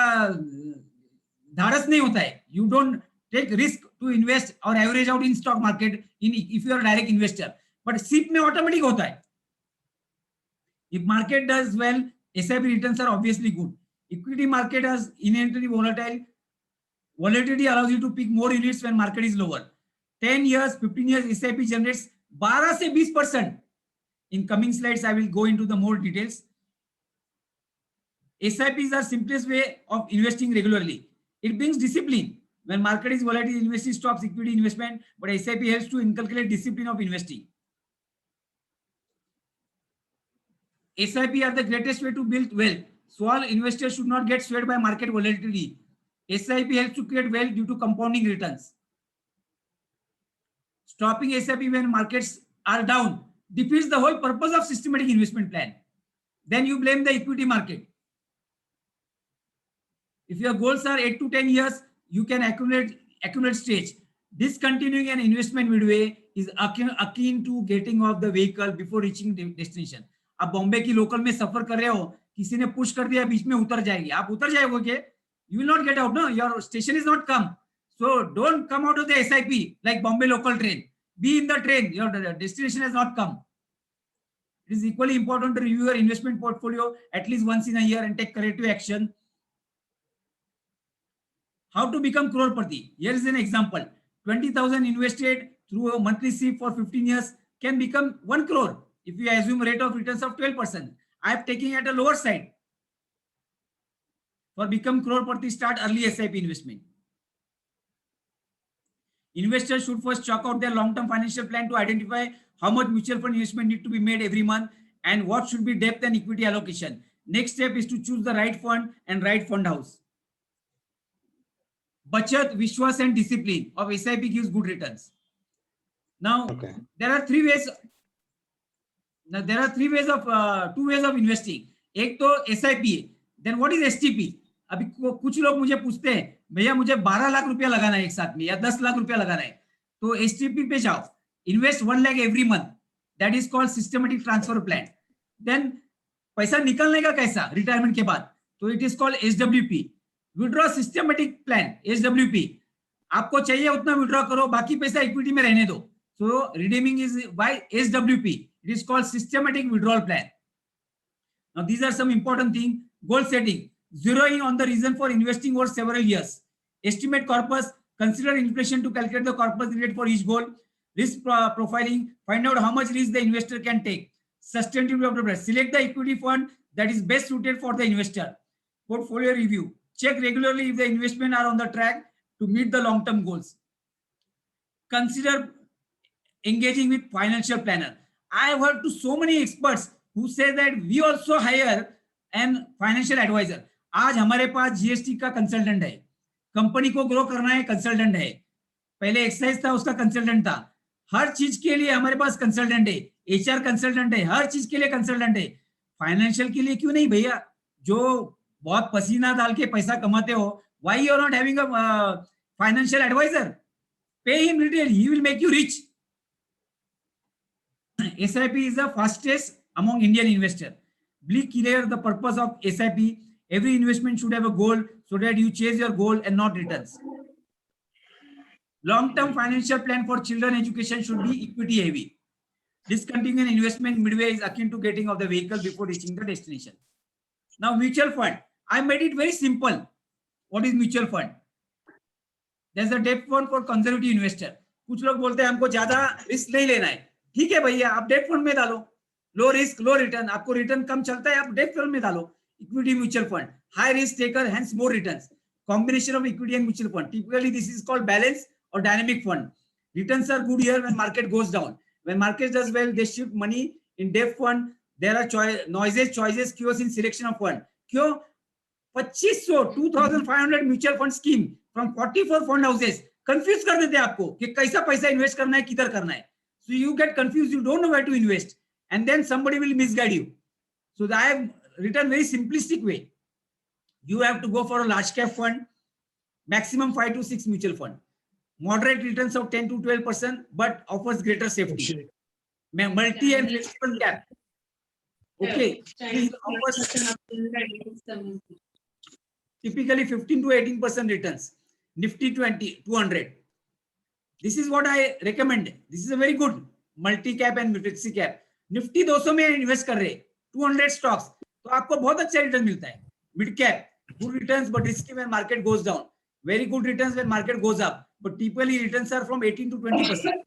धारस नहीं होता है. You don't take risk to invest or average out in stock market if you are a direct investor. But SIP में automatic होता है. If market does well, SIP returns are obviously good. Equity market is inherently volatile. Volatility allows you to pick more units when market is lower. 10 years, 15 years, SIP generates 12 से 20%. In coming slides, I will go into the more details. SIPs are simplest way of investing regularly. It brings discipline. When market is volatile, investing stops equity investment, but SIP helps to inculcate discipline of investing. SIP are the greatest way to build wealth. Small investors should not get swayed by market volatility. SIP helps to create wealth due to compounding returns. Stopping SIP when markets are down defeats the whole purpose of systematic investment plan. Then you blame the equity market. If your goals are 8 to 10 years, you can accumulate stage. Discontinuing an investment midway is akin to getting off the vehicle before reaching destination. आप बॉम्बे की local में सफर कर रहे हो, किसी ने push कर दिया, बीच में उतर जाएगी, आप उतर जाओगे, you will not get out, no, your station is not come. So don't come out of the SIP like Bombay local train. Be in the train, your destination has not come. It is equally important to review your investment portfolio at least once in a year and take corrective action. How to become crorepati? Here is an example. 20,000 invested through a monthly SIP for 15 years can become 1 crore if you assume rate of returns of 12%. I am taking at a lower side. For become crorepati, start early SIP investment. Investors should first chalk out their long-term financial plan to identify how much mutual fund investment need to be made every month and what should be depth and equity allocation. Next step is to choose the right fund and right fund house. Bachat, Vishwas and discipline of SIP gives good returns. Now, there are three ways. Now, there are two ways of investing. एक तो SIP है. Then what is STP? अभी कुछ लोग मुझे पूछते हैं, भैया मुझे 12 लाख रुपया लगाना है एक साथ में या 10 लाख रुपया लगाना है, तो STP पे जाओ. Invest 1 lakh every month. That is called systematic transfer plan. Then पैसा निकलने का कैसा रिटायरमेंट के बाद, तो it is called SWP. Withdraw systematic plan, SWP. आपको चाहिए उतना विड्रॉ करो, बाकी पैसा इक्विटी में रहने दो. So redeeming is by SWP. It is called systematic withdrawal plan. Now these are some important things. Goal setting. Zero in on the reason for investing over several years. Estimate corpus. Consider inflation to calculate the corpus needed for each goal. Risk profiling. Find out how much risk the investor can take. Sustainability of the plan. Select the equity fund that is best suited for the investor. Portfolio review. Check regularly if the investment are on the track to meet the long-term goals. Consider engaging with financial planner. I have heard to so many experts who say that we also hire an financial advisor. आज हमारे पास GST का consultant है, company को grow करना है consultant है, पहले excise था उसका कंसल्टेंट था, हर चीज के लिए हमारे पास कंसल्टेंट है, एचआर कंसल्टेंट है, हर चीज के लिए कंसल्टेंट है. फाइनेंशियल के लिए क्यों नहीं भैया? जो बहुत पसीना डाल के पैसा कमाते हो, why you are not having a financial advisor? Pay him little, he will make you rich. SIP is the fastest among Indian investor. Be clear the purpose of SIP. Every investment should have a goal so that you chase your goal and not returns. Long-term financial plan for children education should be equity heavy. Discontinuing an investment midway is akin to getting off the vehicle before reaching the destination. Now, mutual fund. I made it very simple. What is mutual fund? There's a debt fund for conservative investor. कुछ लोग बोलते हैं हमको ज्यादा risk नहीं लेना है. ठीक है भैया, आप डेट फंड में डालो. लो रिस्क लो रिटर्न. आपको रिटर्न कम चलता है, आप डेट फंड में डालो. Equity mutual fund. High risk taker, hence more returns. Combination of equity and mutual fund. Typically, this is called balance or dynamic fund. Returns are good here when market goes down. When market does well, they shift money in debt fund. There are choices, chaos in selection of fund. क्यों? 2500 mutual fund scheme from 44 fund houses confuse कर देते हैं आपको कि कैसा पैसा invest करना है, किधर करना है. So you get confuse, you don't know where to invest and then somebody will misguide you. So I have written very simplistic way. You have to go for a large cap fund, maximum 5 to 6 mutual fund, moderate returns of 10 to 12%, but offers greater safety. Multi and flexible cap. Okay. Typically 15 to 18% returns. Nifty 200. This is what I recommend. This is a very good multi cap and flexi cap. Nifty 200 में invest कर रहे 200 stocks. तो आपको बहुत अच्छा return मिलता है. Mid cap good returns but risky when market goes down, very good returns when market goes up, but typically returns are from 18 to 20%.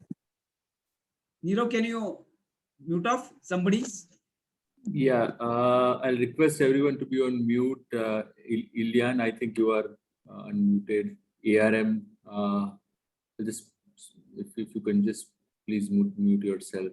Nirav, can you mute off somebody? Yeah, I'll request everyone to be on mute. Ilyan, I think you are unmuted. ARM, just if you can just please mute yourself.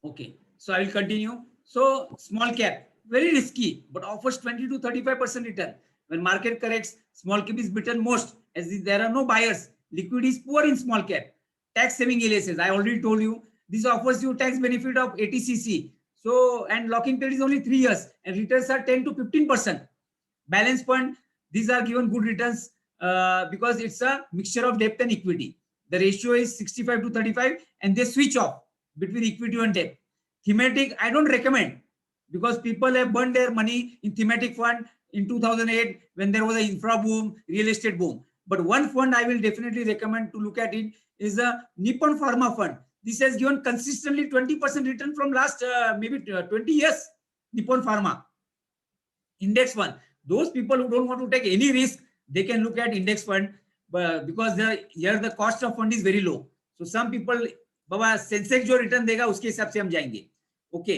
Okay, so I will continue. So small cap, very risky, but offers 20 to 35% return. When market corrects, small cap is beaten most as there are no buyers. Liquidity is poor in small cap. Tax saving LSS, I already told you. This offers you tax benefit of 80cc. So, and locking period is only 3 years and returns are 10 to 15%. Balance fund, these are given good returns because it's a mixture of debt and equity. The ratio is 65 to 35 and they switch off between equity and debt. Thematic, I don't recommend because people have burned their money in thematic fund in 2008 when there was an infra boom, real estate boom. But one fund I will definitely recommend to look at it is a Nippon Pharma fund. This has given consistently 20% return from last maybe 20 years. Nippon Pharma. Index fund. Those people who don't want to take any risk, they can look at index fund because here the cost of fund is very low. So some people, Baba Sensex जो return देगा उसके हिसाब से हम जाएंगे. Okay,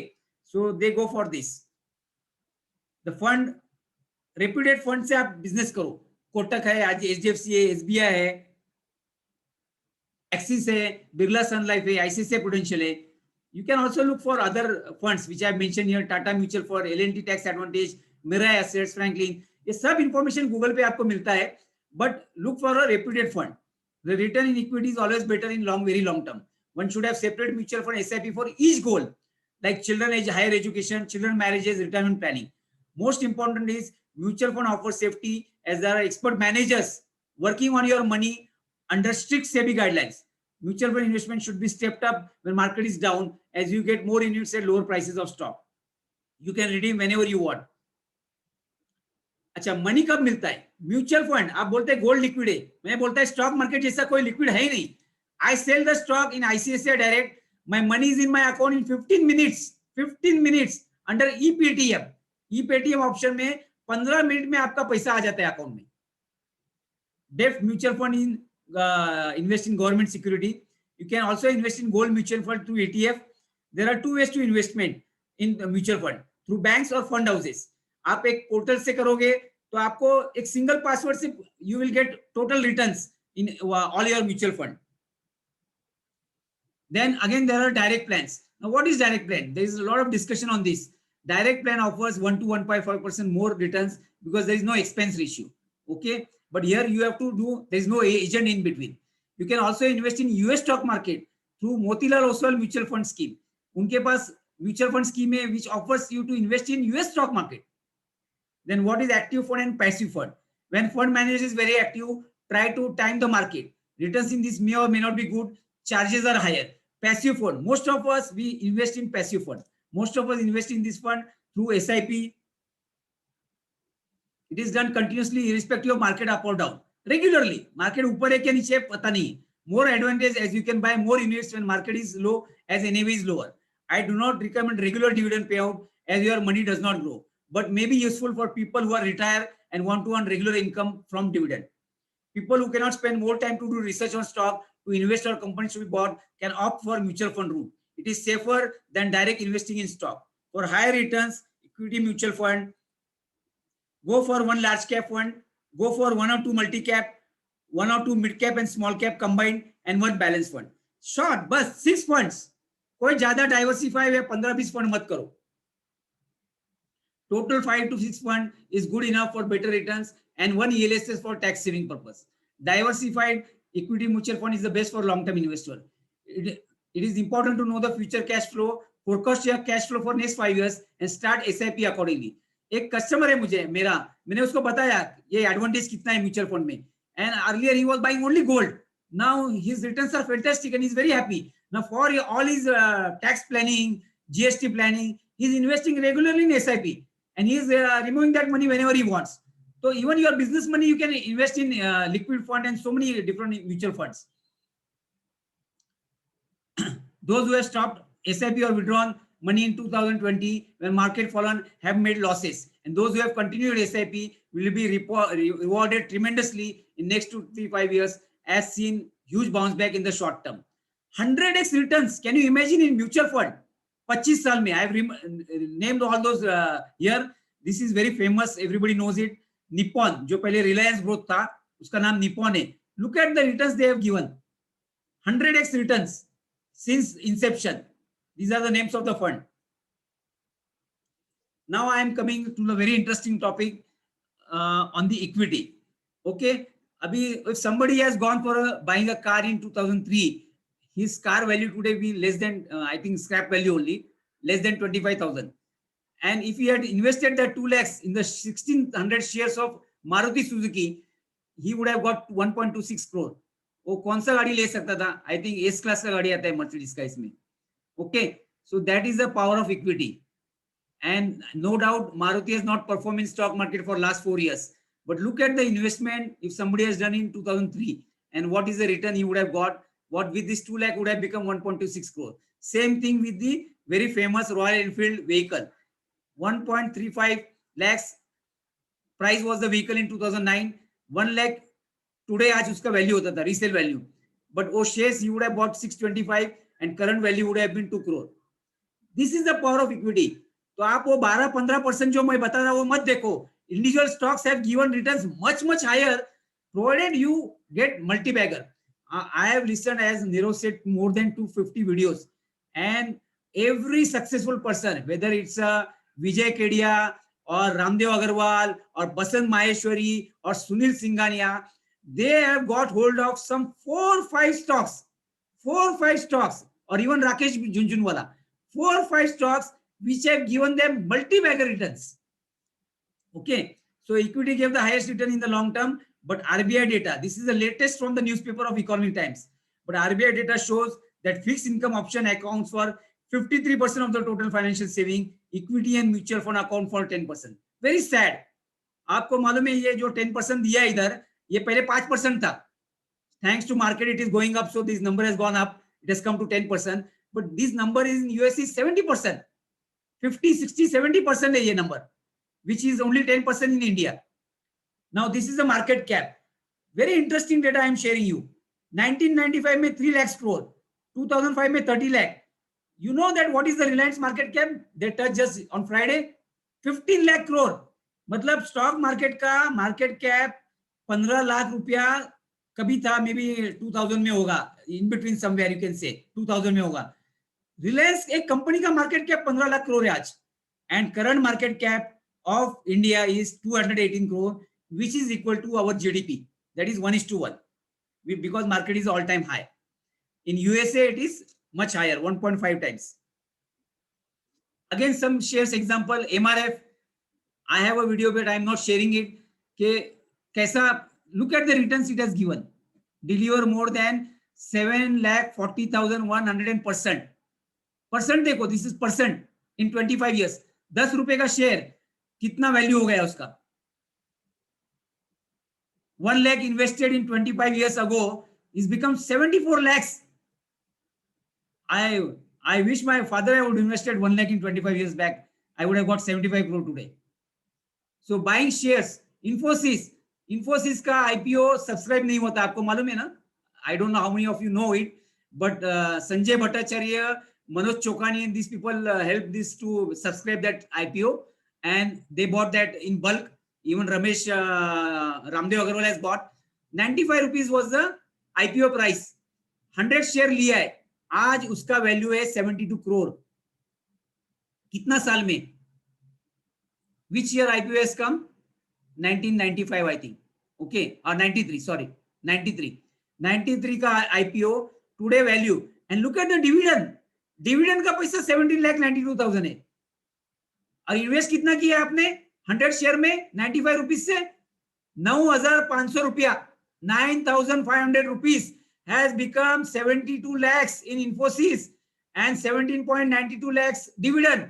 so they go for this. The fund reputed fund से आप business करो. कोटक है, आज एचडीएफसी है, एसबीआई है, एक्सिस है, बिरला सन लाइफ है, आईसीआईसीआई प्रूडेंशियल है. You can also look for other funds which I mention here. Tata mutual for, LNT tax advantage, Mirae assets, Franklin. ये सब इंफॉर्मेशन गूगल पे आपको मिलता है, but look for a reputed fund. The return in equity is always better in long, very long term. One should have separate mutual fund SIP for each goal, like children higher education, children marriages, retirement planning. Most important is mutual fund offers safety as there are expert managers working on your money under strict SEBI guidelines. Mutual fund investment should be stepped up when market is down as you get more units at lower prices of stock. You can redeem whenever you want. अच्छा, money कब मिलता है? Mutual fund, आप बोलते हैं gold liquid है, मैं बोलता है स्टॉक मार्केट जैसा कोई लिक्विड है ही नहीं. I sell the stock in ICICI Direct. My money is in my account in 15 minutes. 15 minutes under ePaytm. ePaytm option में 15 मिनट में आपका पैसा आ जाता है अकाउंट में. Debt mutual fund in invest in government security. You can also invest in gold mutual fund through ETF. There are two ways to investment in the mutual fund, through banks or fund houses. आप एक portal से करोगे तो आपको एक single password से you will get total returns in all your mutual fund. Then again, there are direct plans. Now, what is direct plan? There is a lot of discussion on this. Direct plan offers 1 to 1.5% more returns because there is no expense ratio. Okay, but here you have to do. There is no agent in between. You can also invest in US stock market through Motilal Oswal mutual fund scheme. उनके पास mutual fund scheme है which offers you to invest in US stock market. Then what is active fund and passive fund? When fund manager is very active, try to time the market. Returns in this may or may not be good. Charges are higher. Passive fund. Most of us, we invest in passive fund. Most of us invest in this fund through SIP. It is done continuously irrespective of market up or down. Regularly. Market upar hai kya niche hai, pata nahi. More advantage as you can buy more units when market is low, as NAV is lower. I do not recommend regular dividend payout as your money does not grow, but may be useful for people who are retired and want to earn regular income from dividend. People who cannot spend more time to do research on stock, to invest or companies to be bought, can opt for mutual fund route. It is safer than direct investing in stock. For higher returns, equity mutual fund, go for one large cap fund, go for one or two multi cap, one or two mid cap and small cap combined, and one balance fund. Short, बस 6 funds. कोई ज्यादा diversify या 15-20 fund मत करो. Total 5 to 6 fund is good enough for better returns, and one ELSS for tax saving purpose. Diversified equity mutual fund is the best for long term investor. It is important to know the future cash flow, forecast your cash flow for next 5 years and start SIP accordingly. एक customer है मुझे मेरा, मैंने उसको बताया ये advantage कितना है म्यूचुअल फंड में, and earlier he was buying only gold. Now his returns are fantastic and he's very happy. Now for all his tax planning, GST planning, he's investing regularly in SIP and he's removing that money whenever he wants. So even your business money you can invest in liquid fund and so many different mutual funds. Those who have stopped SIP or withdrawn money in 2020 when market fallen have made losses, and those who have continued SIP will be rewarded tremendously in next 2 to 3 5 years, as seen huge bounce back in the short term. 100x returns, can you imagine in mutual fund? 25 साल में. I have named all those here. This is very famous, everybody knows it. Nippon, जो पहले Reliance Growth था, उसका नाम Nippon है. Look at the returns they have given. 100x returns since inception. These are the names of the fund. Now I am coming to the very interesting topic on the equity. Okay, Abhi, if somebody has gone for buying a car in 2003, his car value today be less than, I think scrap value only, less than 25,000. And if he had invested that 2 lakhs in the 1600 shares of Maruti Suzuki, he would have got 1.26 crore. वो कौन सा गाड़ी ले सकता था? I think S class का गाड़ी आता है Mercedes का इसमें. Okay, so that is the power of equity. And no doubt Maruti has not performed in stock market for last 4 years. But look at the investment if somebody has done in 2003 and what is the return he would have got. What with this 2 lakh would have become 1.26 crore. Same thing with the very famous Royal Enfield vehicle. 1.35 lakhs price was the vehicle in 2009. 1 lakh today आज उसका value होता था, resale value. But वो shares he would have bought 625 and current value would have been 2 crore. This is the power of equity. तो आप वो 12-15% जो मैं बता रहा हूँ वो मत देखो. Individual stocks have given returns much higher provided you get multi-bagger. I have listened, as Niro said, more than 250 videos, and every successful person, whether it's Vijay Kedia or Ramdev Agarwal or Basant Maheshwari or Sunil Singhania, they have got hold of some 4 or 5 stocks, or even Rakesh Junjunwala, 4 or 5 stocks which have given them multi-bagger returns. Okay, so equity gave the highest return in the long term, but RBI data, this is the latest from the newspaper of Economic Times, but RBI data shows that fixed income option accounts for 53% of the total financial saving, equity and mutual fund account for 10%. Very sad. आपको मालूम है ये जो 10% दिया इधर, ये पहले 5% था. Thanks to market, it is going up, so this number has gone up. It has come to 10%, but this number is in US is 70%. 50, 60, 70% है ये number, which is only 10% in India. Now this is the market cap. Very interesting data I am sharing you. 1995 में 3 lakhs crore, 2005 में 30 lakh. You know that what is the Reliance market cap? They touched just on Friday 15 lakh crore. मतलब stock market का market cap 15 lakh रुपया कभी था, maybe 2000 में होगा, in between somewhere you can say 2000 में होगा. Reliance एक कंपनी का market cap 15 lakh crore है आज, and current market cap of India is 218 crore, which is equal to our GDP. That is 1:1, because market is all-time high. In USA, it is much higher, 1.5 times. Again, some shares example, MRF. I have a video, but I am not sharing it. कि कैसा, look at the returns it has given. deliver more than 7,40,100%. Percent देखो, this is percent in 25 years. 10 रुपए का share कितना value हो गया उसका? 1 lakh invested in 25 years ago is become 74 lakhs. I wish my father would invested 1 lakh in 25 years back. I would have got 75 crore today. So buying shares, Infosys का IPO subscribe नहीं होता, आपको मालूम है ना? I don't know how many of you know it, but Sanjay Bhattacharya, Manoj Chokani, and these people helped this to subscribe that IPO, and they bought that in bulk. Even Ramesh Ramdev Agarwal has bought. 95 rupees was the IPO price. 100 share लिया है, आज उसका value है 72 करोड़. कितना साल में? Which year IPO has come? 1995, I think. Okay, or 93, sorry, 93. 93 का IPO, today value. And look at the dividend. Dividend का पैसा 17,92,000 है. और इन्वेस्ट कितना किया आपने 100 शेयर में 95 रुपीज से? 9,500 रुपया. 9,500 rupees has become 72 lakhs in Infosys and 17.92 lakhs dividend.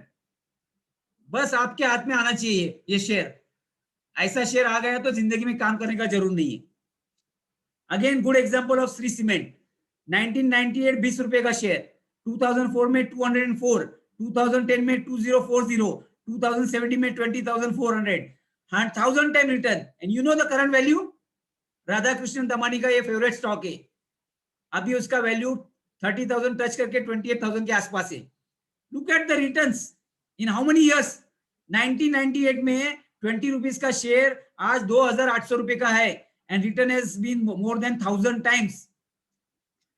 बस आपके हाथ में आना चाहिए ये शेयर. ऐसा शेयर आ गया तो जिंदगी में काम करने का जरूर नहीं है. Again good example of Shri cement. 1998 20 रुपए का शेयर, 2004 में 204, 2010 में 2040, 2017 में 20,400, 1,000 time return. And you know the current value? Radha Krishnan Damani का ये फेवरेट स्टॉक है. अभी उसका वैल्यू 30,000 टच करके 28,000 के आसपास है. Look at the returns in how many years. 1998 में 20 रुपीज का शेयर आज 2,800 रुपए का है, and return has been more than 1,000 times.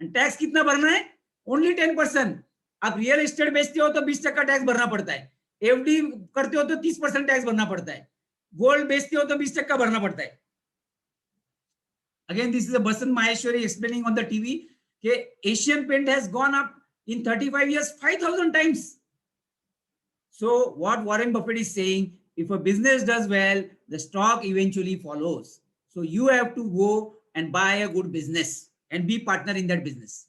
And tax कितना भरना है? ओनली 10%. आप रियल एस्टेट बेचते हो तो 20% टैक्स भरना पड़ता है. एफडी करते हो तो 30% टैक्स भरना पड़ता है. गोल्ड बेचते हो तो 20% भरना पड़ता है. Again, this is a Basant Maheshwari explaining on the TV that Asian Paint has gone up in 35 years 5,000 times. So what Warren Buffett is saying, if a business does well, the stock eventually follows. So you have to go and buy a good business and be partner in that business.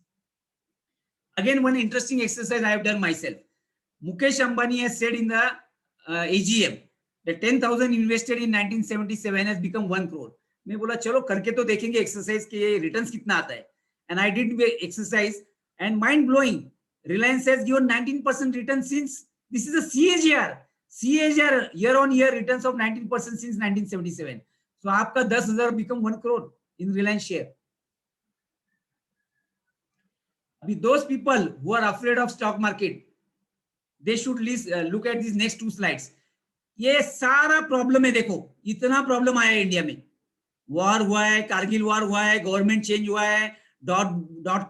Again, one interesting exercise I have done myself. Mukesh Ambani has said in the AGM that 10,000 invested in 1977 has become 1 crore. मैं बोला चलो करके तो देखेंगे exercise के returns कितना आता है. And I did exercise and mind blowing. Reliance has given 19% return since. This is a CAGR year on year returns of 19% since 1977. So आपका 10,000 become 1 crore in Reliance share. अभी those people who are afraid of stock market, they should look at these next 2 slides. ये सारा problem है. देखो इतना problem आया है India में. वॉर हुआ है, कारगिल वॉर हुआ है, गवर्नमेंट चेंज हुआ है,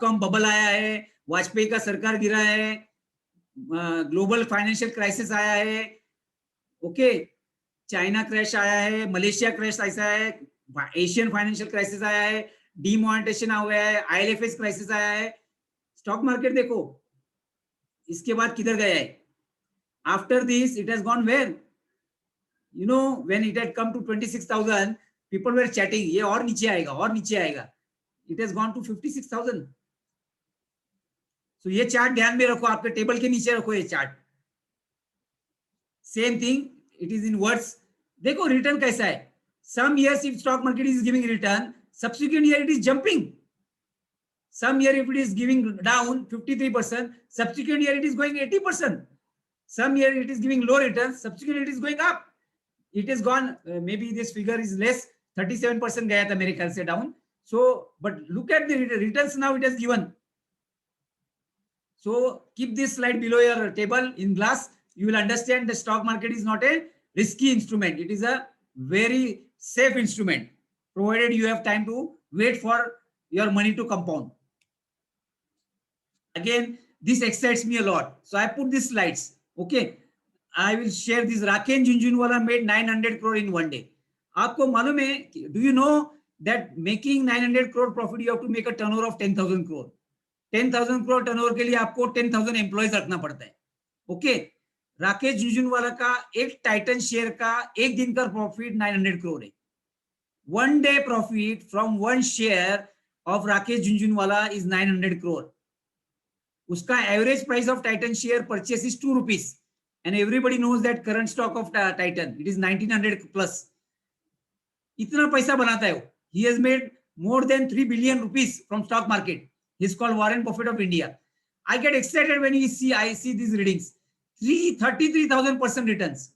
.com बबल आया है, वाजपेयी का सरकार गिरा है, ग्लोबल फाइनेंशियल क्राइसिस आया है, ओके, चाइना क्रैश आया है, मलेशिया क्रैश ऐसा है, एशियन फाइनेंशियल क्राइसिस आया है, डीमोनेटाइजेशन आ गया है, IL&FS क्राइसिस आया है. स्टॉक मार्केट देखो इसके बाद किधर गया है. After this it has gone where. You know, when it had come to 26,000, people were chatting, ये और नीचे आएगा, और नीचे आएगा. It has gone to 56,000. So ये चार्ट ध्यान में रखो, आपके टेबल के नीचे रखो ये chart. Same thing, it is in words. देखो रिटर्न कैसा है. Some years if stock market is giving return, subsequent year it is jumping. Some year if it is giving down 53%, subsequent year it is going 80%. Some year it is giving low returns, subsequent year it is going up. It is gone, maybe this figure is less, 37% गया था मेरे ख्याल से down. So, but look at the returns now it has given. So keep this slide below your table in glass. You will understand the stock market is not a risky instrument. It is a very safe instrument, provided you have time to wait for your money to compound. Again, this excites me a lot. So I put these slides. Okay. I will share this. Raken Junjunwala made 900 crore in 1 day. आपको मालूम है? Do you know that making 900 crore profit you have to make a turnover of 10,000 crore. 10,000 crore turnover के लिए आपको 10,000 employees रखना पड़ता है. Okay. Rakesh Jhunjhunwala का एक टाइटन शेयर का एक दिन का प्रॉफिट 900 crore है. 1 day profit from one share of Rakesh Jhunjhunwala is 900 crore. Uska average price of Titan share purchase is 2 rupees. And everybody knows that current stock of Titan, it is 1900 plus. Itna paisa banata hai wo. He has made more than 3 billion rupees from stock market. He's called Warren Buffett of India. I get excited when I see these readings. 33,000% returns.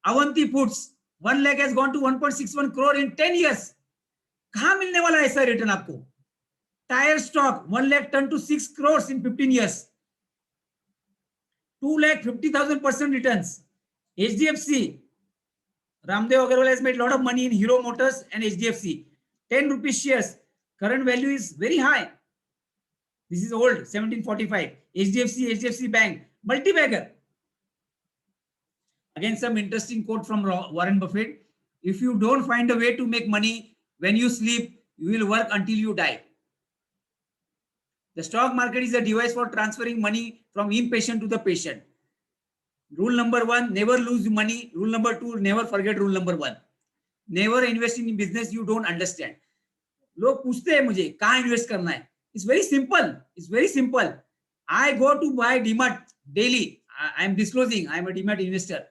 Avanti Foods, 1 lakh has gone to 1.61 crore in 10 years. कहां मिलने वाला ऐसा return आपको? Tire stock, 1 lakh turned to 6 crores in 15 years. 2,50,000% returns. HDFC, Ramdev Agarwal has made a lot of money in Hero Motors and HDFC. 10 rupees shares. Current value is very high. This is old, 1745. HDFC Bank, multi-bagger. Again, some interesting quote from Warren Buffett. If you don't find a way to make money when you sleep, you will work until you die. The stock market is a device for transferring money from impatient to the patient. Rule number 1, never lose money. Rule number 2, never forget rule number 1. Never invest in business you don't understand. लोग पूछते हैं मुझे कहाँ invest करना है. It's very simple. It's very simple. I go to buy DMAT daily. I am disclosing. I am a DMAT investor.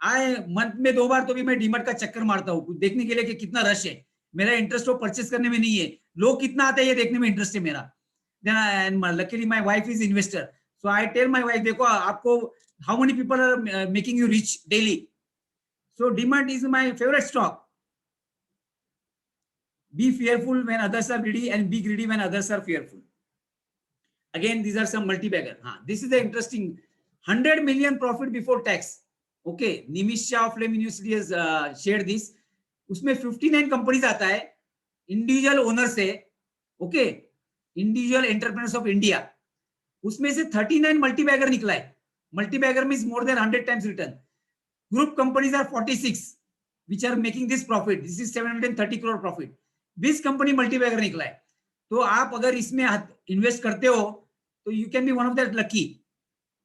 I month में 2 बार तो भी मैं DMAT का चक्कर मारता हूँ देखने के लिए कि कितना रश है. मेरा इंटरेस्ट वो परचेस करने में नहीं है. लोग कितना आते हैं ये देखने में इंटरेस्ट है मेरा. Then luckily my wife is investor. So I tell my wife, देखो आपको how many people are making you rich daily. So DMAT is my favorite stock. Be fearful when others are greedy and be greedy when others are fearful. Again, these are some multi-bagger. This is the interesting 100 million profit before tax. Okay, Nimish Shah of Flame University has shared this. उसमें 59 companies आता है, individual owners है, okay, individual entrepreneurs of India. उसमें से 39 multi-bagger निकला है. Multi-bagger means more than 100 times return. Group companies are 46, which are making this profit. This is 730 crore profit. 20 company multi-bagger निकला है. तो आप अगर इसमें इन्वेस्ट करते हो तो you can be one of that lucky.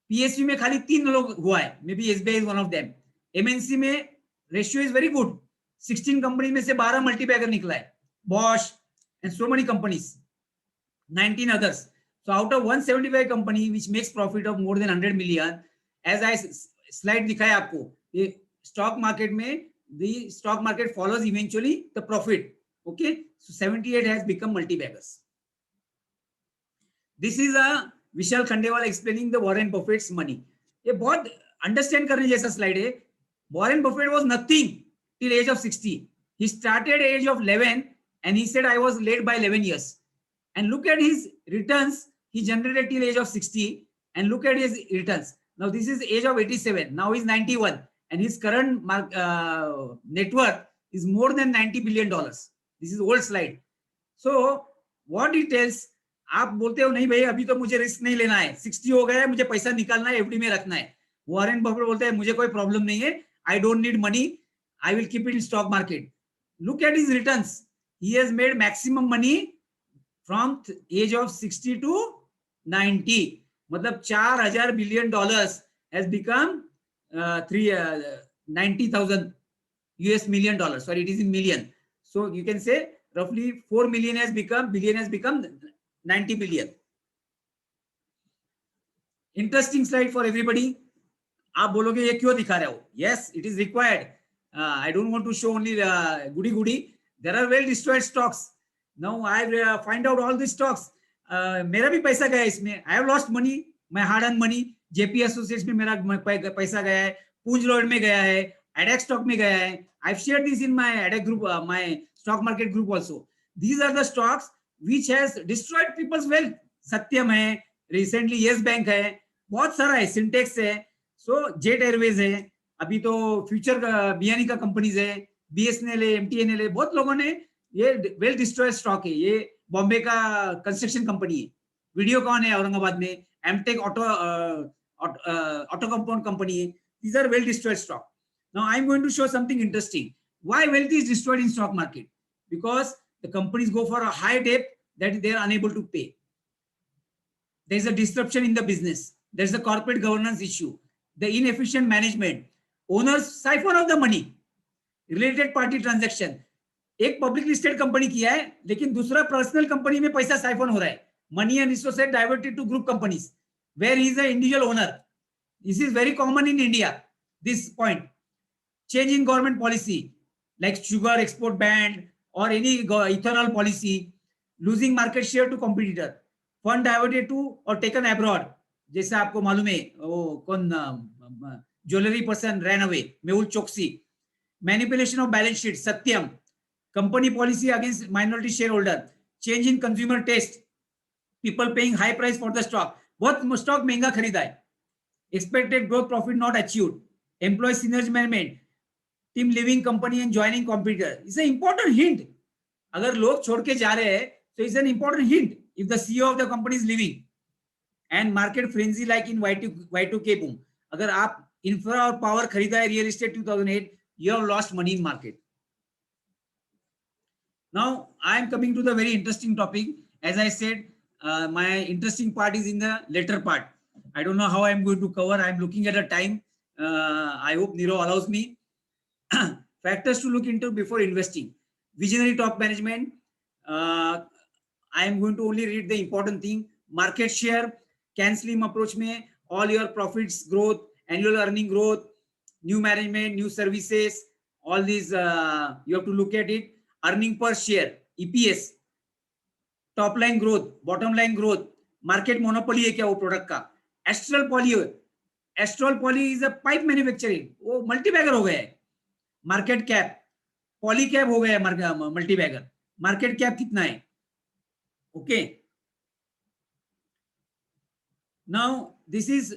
PSU में खाली 3 लोग हुआ है, may be SBI is one of them. MNC में ratio is very good. 16 company में से 12 मल्टीबैगर निकला है. Bosch and so many companies, 19 others. So out of 175 company which makes profit of more than 100 million, as I slide दिखाया आपको, ये stock market में the stock market follows eventually the profit. Okay, so 78 has become multi-baggers. This is a Vishal Khandewal explaining the Warren Buffett's money. ये बहुत understand करने जैसा slide है. Warren Buffett was nothing till age of 60. He started age of 11 and he said I was late by 11 years. And look at his returns he generated till age of 60 and look at his returns. Now this is age of 87. Now he's 91 and his current net worth is more than $90 billion. This is old slide. So what he tells, आप बोलते हो नहीं भाई अभी तो मुझे risk नहीं लेना है, 60 हो गया है, मुझे पैसा निकालना है, एफडी में रखना है. वॉरेन बफेट बोलते हैं मुझे कोई प्रॉब्लम नहीं है, I don't need money, I will keep it in stock market. Look at his returns. He has made maximum money from age of 60 to 90. मतलब $4,000 billion has become 90,000 US million dollars. Sorry, it is in million. So you can say roughly 4 million has become 90 billion. Interesting slide for everybody. आप बोलोगे ये क्यों दिखा रहे हो? Yes, it is required. I don't want to show only goody. There are well destroyed stocks. Now I find out all these stocks. मेरा भी पैसा गया इसमें. I have lost money, my hard-earned money. JP Associates में मेरा पैसा गया है, पूंज रोड में गया है, ADAC stock में गया है. I've shared this in my ADAC group, my stock market group also. These are the stocks which has destroyed people's wealth. सत्यम है, recently Yes Bank है, बहुत सारा है, Syntex है, so Jet Airways है, अभी तो फ्यूचर बियानी का कंपनीज है, BSNL है, MTNL है, बहुत लोगों ने ये वेल डिस्ट्रॉयड स्टॉक है. ये बॉम्बे का कंस्ट्रक्शन कंपनी है. वीडियोकॉन है औरंगाबाद में, एमटेक ऑटो कंपाउंड कंपनी है. These are well destroyed stock. Now I'm going to show something interesting. Why wealth is destroyed in stock market? Because the companies go for a high debt that they are unable to pay. There is a disruption in the business. There is a corporate governance issue. The inefficient management. Owners siphon off the money. Related party transaction. एक public listed company किया है, लेकिन दूसरा personal company में पैसा siphon हो रहा है. Money and resources diverted to group companies where he is an individual owner. This is very common in India. This point. Change in government policy, like sugar export ban or any ethanol policy, losing market share to competitor, fund diverted to or taken abroad. जैसे आपको मालूम है वो कौन jewellery person ran away, Mehul Choksi. Manipulation of balance sheet, Satyam. Company policy against minority share holder, change in consumer taste, people paying high price for the stock. बहुत stock महंगा खरीदा है. Expected growth profit not achieved. Employ synergy management, team living company and joining competitor. It's an important hint. अगर लोग छोड़ के जा रहे हैं तो it's an important hint if the CEO of the company is living. And market frenzy like in Y2K boom. अगर आप इंफ्रा और पावर खरीदा है real estate 2008, you have lost money in market. Now I am coming to the very interesting topic. As I said, my interesting part is in the later part. I don't know how I am going to cover. I am looking at a time. I hope Niro allows me. Factors to look into before investing. Visionary top management. I am going to only read the important thing. Market share, can slim approach में all your profits growth, annual earning growth, new management, new services, all these you have to look at it. Earning per share, EPS, top line growth, bottom line growth, market monopoly है क्या वो product का. Astral Poly is a pipe manufacturing, वो multi-bagger हो गया है. Market cap, poly cap हो गया है multi-bagger. Market cap कितना है? Okay. Now this is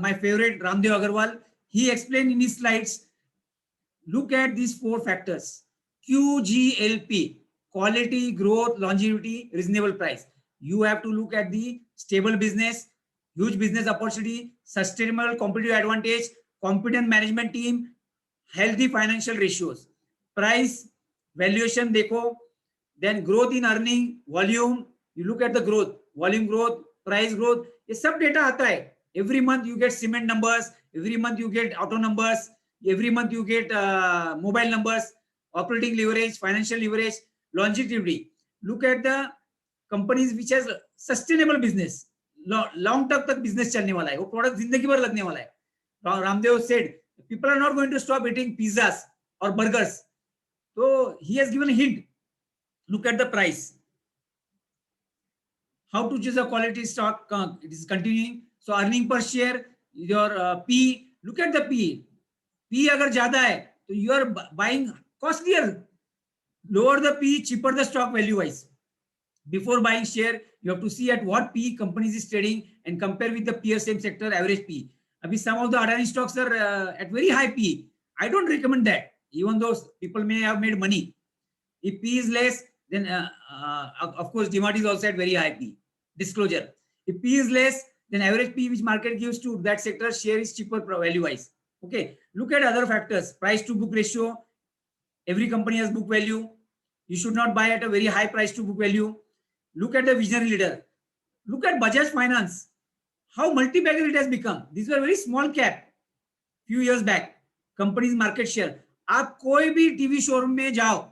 my favorite Ramdev Agarwal. He explained in his slides. Look at these 4 factors. QGLP, quality, growth, longevity, reasonable price. You have to look at the stable business, huge business opportunity, sustainable competitive advantage, competent management team, healthy financial ratios. Price, valuation देखो, then growth in earning, volume, you look at the growth, volume growth, price growth, ये सब data आता है. Every month you get cement numbers, every month you get auto numbers, every month you get mobile numbers, operating leverage, financial leverage, longevity. Look at the companies which has sustainable business, long term तक business चलने वाला है, वो product जिंदगी भर लगने वाला है. Ramdev said people are not going to stop eating pizzas or burgers. So he has given a hint. Look at the price. How to choose a quality stock? It is continuing. So earning per share, your P. Look at the P. P अगर ज्यादा है तो you are buying costlier. Lower the P, cheaper the stock value wise. Before buying share, you have to see at what P companies is trading and compare with the peer same sector average P. Abhi some of the Adani stocks are at very high P. I don't recommend that. Even though people may have made money. If P is less, then of course DMart is also at very high P. Disclosure. If P is less, then average P which market gives to that sector share is cheaper value wise. Okay. Look at other factors. Price to book ratio. Every company has book value. You should not buy at a very high price to book value. Look at the visionary leader. Look at Bajaj Finance. How multi-bagger it has become. These were very small cap few years back. Company's market share. आप कोई भी TV showroom में जाओ,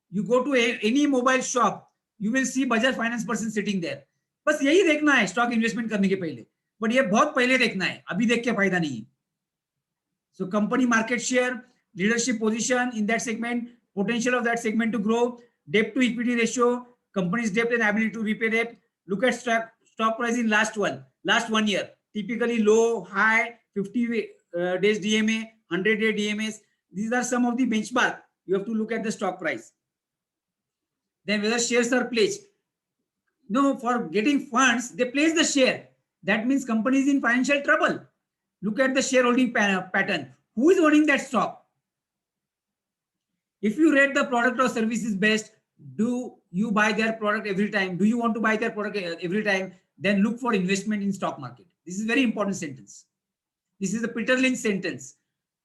you go to any mobile shop, you will see Bajaj Finance person sitting there. बस यही देखना है stock investment करने के पहले, बट ये बहुत पहले देखना है, अभी देख के फायदा नहीं है. So company market share, leadership position in that segment, potential of that segment to grow, debt to equity ratio, company's debt and ability to repay debt. Look at stock price in last 1 year. Typically low, high, 50 days DMA, 100-day DMAs. These are some of the benchmark. You have to look at the stock price. Then whether shares are pledged. No, for getting funds, they place the share. That means company is in financial trouble. Look at the shareholding pattern. Who is owning that stock? If you rate the product or service is best, do you buy their product every time? Do you want to buy their product every time? Then look for investment in stock market. This is very important sentence. This is the Peter Lynch sentence.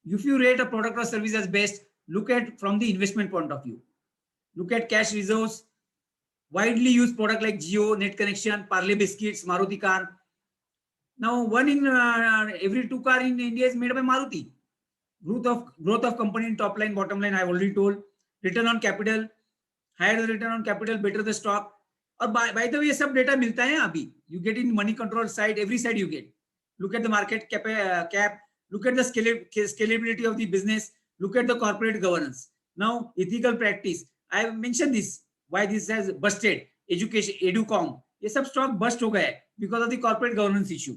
If you rate a product or service as best, look at from the investment point of view. Look at cash reserves. Widely used product like Jio, Net Connection, Parle Biscuits, Maruti car. Now, one in every 2 car in India is made by Maruti. Growth of company in top line, bottom line, I have already told. return on capital, higher the return on capital, better the stock. और by the way ये सब data मिलता है अभी. You get in money control side, every side you get. Look at the market cap, look at the scalability of the business, look at the corporate governance. Now ethical practice, I have mentioned this, why this has busted. Education, educom, ये सब stock bust हो गया because of the corporate governance issue.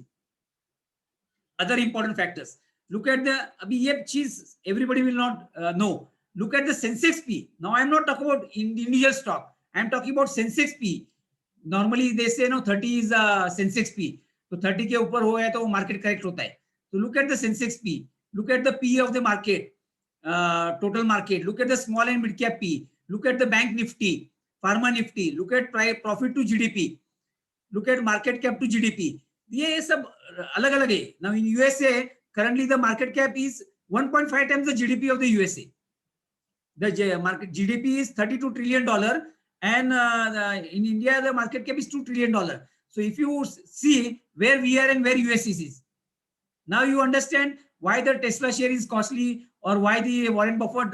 Other important factors, look at the, अभी ये चीज everybody will not know. Look at the Sensex P. Now I am not talking about individual stock. I am talking about Sensex P. Normally they say no 30 is Sensex P. तो 30 के ऊपर हो गया तो market correct होता है. So look at the Sensex P. Look at the P of the market, total market. Look at the small and mid cap P. Look at the bank Nifty, pharma Nifty. Look at profit to GDP. Look at market cap to GDP. ये सब अलग अलग है. Now in USA currently the market cap is 1.5 times the GDP of the USA. The market GDP is $32 trillion, and in India the market cap is $2 trillion. So if you see where we are and where US is, now you understand why the Tesla share is costly or why the Warren Buffett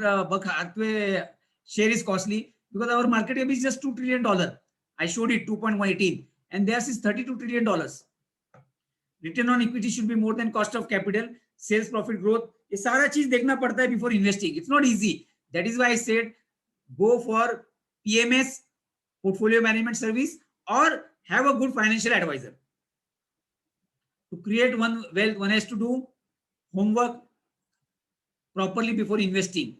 share is costly, because our market cap is just $2 trillion. I showed it 2.18 and theirs is $32 trillion. Return on equity should be more than cost of capital, sales profit growth. ये सारा चीज देखना पड़ता है before investing. It's not easy. That is why I said go for PMS, portfolio management service, or have a good financial advisor. To create one wealth, one has to do homework properly before investing.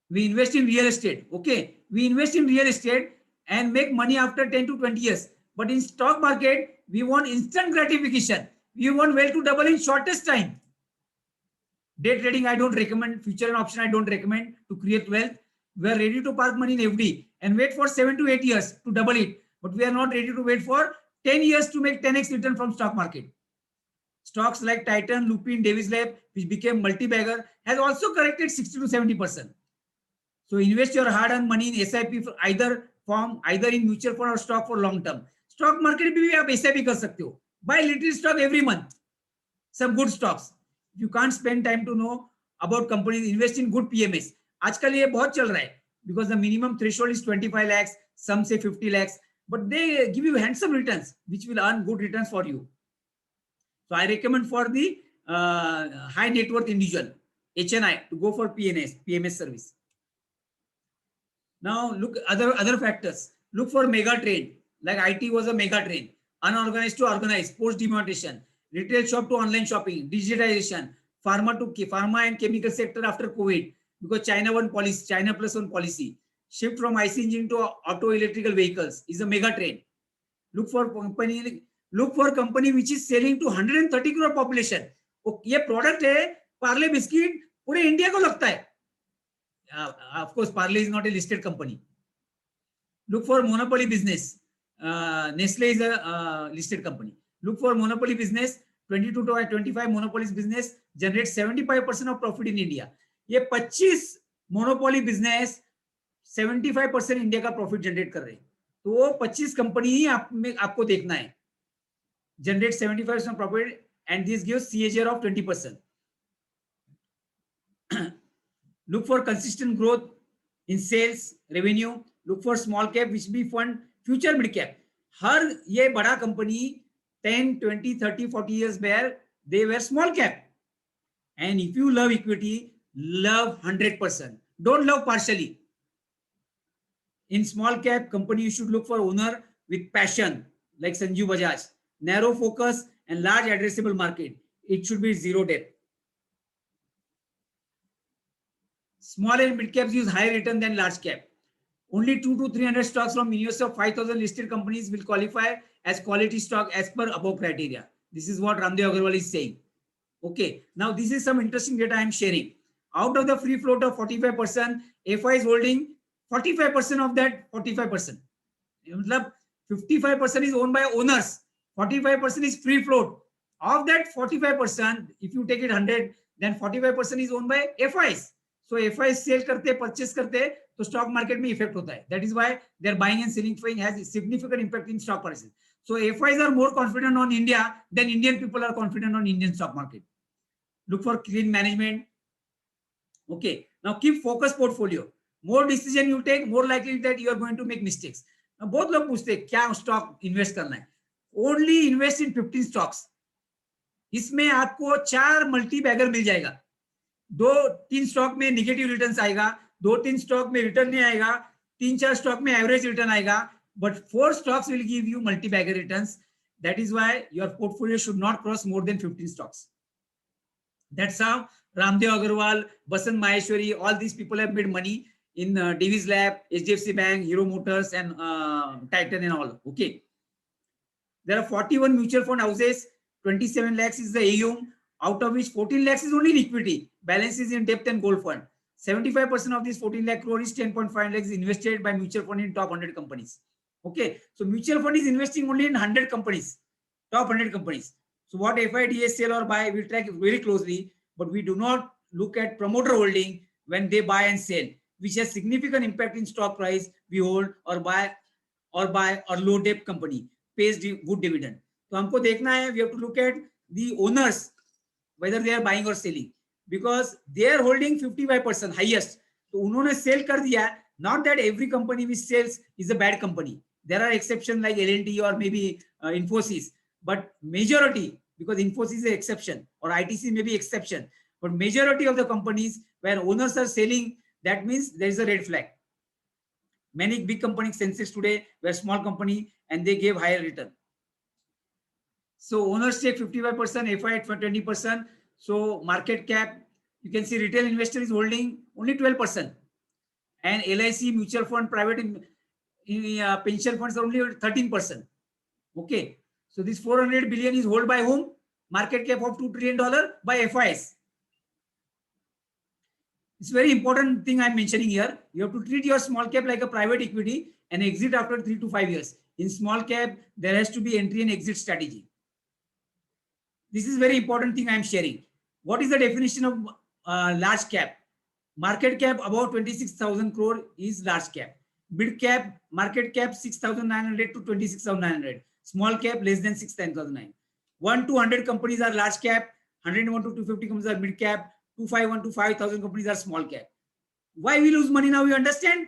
We invest in real estate. Okay, we invest in real estate and make money after 10 to 20 years. But in stock market, we want instant gratification. We want wealth to double in shortest time. Day trading, I don't recommend. Future and option, I don't recommend to create wealth. We are ready to park money in FD and wait for 7 to 8 years to double it. But we are not ready to wait for 10 years to make 10x return from stock market. Stocks like Titan, Lupin, Davis Lab, which became multi-bagger, has also corrected 60 to 70%. So invest your hard-earned money in SIP for either form, either in mutual fund or stock for long term. Stock market में भी आप ऐसा भी कर सकते हो. Buy little stock every month. Some good stocks. You can't spend time to know about companies. Invest in good PMS. आजकल ये बहुत चल रहा है because the minimum threshold is 25 lakhs. Some say 50 lakhs, but they give you handsome returns, which will earn good returns for you. So I recommend for the high net worth individual, HNI, to go for PMS service. Now look other factors. Look for mega trend. Like IT was a mega trend. Unorganized to organized, post demonetization, retail shop to online shopping, digitization, pharma and chemical sector after COVID, because China plus one policy. Shift from IC engine to auto electrical vehicles is a mega trend. Look for company which is selling to 130 crore population. ये product है Parle biscuit पूरे India को लगता है. Of course, Parle is not a listed company. Look for monopoly business. Nestle is a listed company. Look for monopoly business. 22 to 25 monopolies business generates 75% of profit in India. ये 25 monopoly business 75% India का profit generate कर रहे हैं. तो वो 25 company ही आपको देखना है. Generate 75% profit and this gives CAGR of 20%. Look for consistent growth in sales revenue. Look for small cap which be fund future mid cap. हर ये बड़ा company 10, 20, 30, 40 years back they were small cap. And if you love equity, love 100%. Don't love partially. In small cap company, you should look for owner with passion, like Sanjeev Bajaj. Narrow focus and large addressable market. It should be zero debt. Small and mid caps use higher return than large cap. Only 2 to 300 stocks from universe of 5,000 listed companies will qualify as quality stock as per above criteria. This is what Ramdev Agarwal is saying. Okay, now this is some interesting data I am sharing. Out of the free float of 45%, FI is holding 45% of that 45%. 55% is owned by owners. 45% is free float. Of that 45%, if you take it 100, then 45% is owned by FIs. So FIs sell करते, purchase करते, तो stock market में effect होता है. That is why their buying and selling has a significant impact in stock prices. So FIs are more confident on India than Indian people are confident on Indian stock market. Look for clean management. Okay. Now keep focus portfolio. More decision you take, more likely that you are going to make mistakes. Now बहुत लोग पूछते हैं क्या stock invest करना है. Only invest in 15 stocks. इसमें आपको 4 multi bagger मिल जाएगा. 2-3 स्टॉक में निगेटिव रिटर्न्स आएगा, 2-3 स्टॉक में रिटर्न नहीं आएगा, 3-4 स्टॉक में एवरेज रिटर्न आएगा, but 4 stocks will give you multi bagger returns. That is why your portfolio should not cross more than 15 stocks. That's how Ramdev Agarwal, Basant Maheshwari, all these people have made money in Davies Lab, HDFC Bank, Hero Motors, and Titan and all. Okay. There are 41 mutual fund houses, 27 lakhs is the AUM, out of which 14 lakhs is only in equity. Balance is in debt and gold fund. 75% of this 14 lakh crore is 10.5 lakhs invested by mutual fund in top 100 companies. Okay. So mutual fund is investing only in 100 companies, top 100 companies. So what FIDs sell or buy, we track very closely, but we do not look at promoter holding when they buy and sell, which has significant impact in stock price we hold or buy or low debt company pays good dividend. So हमको देखना है, we have to look at the owners, whether they are buying or selling, because they are holding 55% highest. तो उन्होंने sell कर दिया. Not that every company which sells is a bad company. There are exceptions like L&T or maybe Infosys. But majority, because Infosys is an exception or ITC may be exception, but majority of the companies where owners are selling, that means there is a red flag. Many big companies senses today were small company and they gave higher return. So owners take 55%, FI at 20%. So market cap, you can see retail investor is holding only 12%. And LIC, mutual fund, private pension funds are only 13%. Okay. So this 400 billion is held by whom? Market cap of $2 trillion by FIs. It's very important thing I'm mentioning here. You have to treat your small cap like a private equity and exit after 3 to 5 years. In small cap, there has to be entry and exit strategy. This is very important thing I'm sharing. What is the definition of large cap? Market cap about 26,000 crore is large cap. Mid cap, market cap 6,900 to 26,900. Small cap less than 6,900. 1 to 100 companies are large cap. 101 to 250 companies are mid cap. 251 to 5,000 companies are small cap. Why we lose money now? You understand?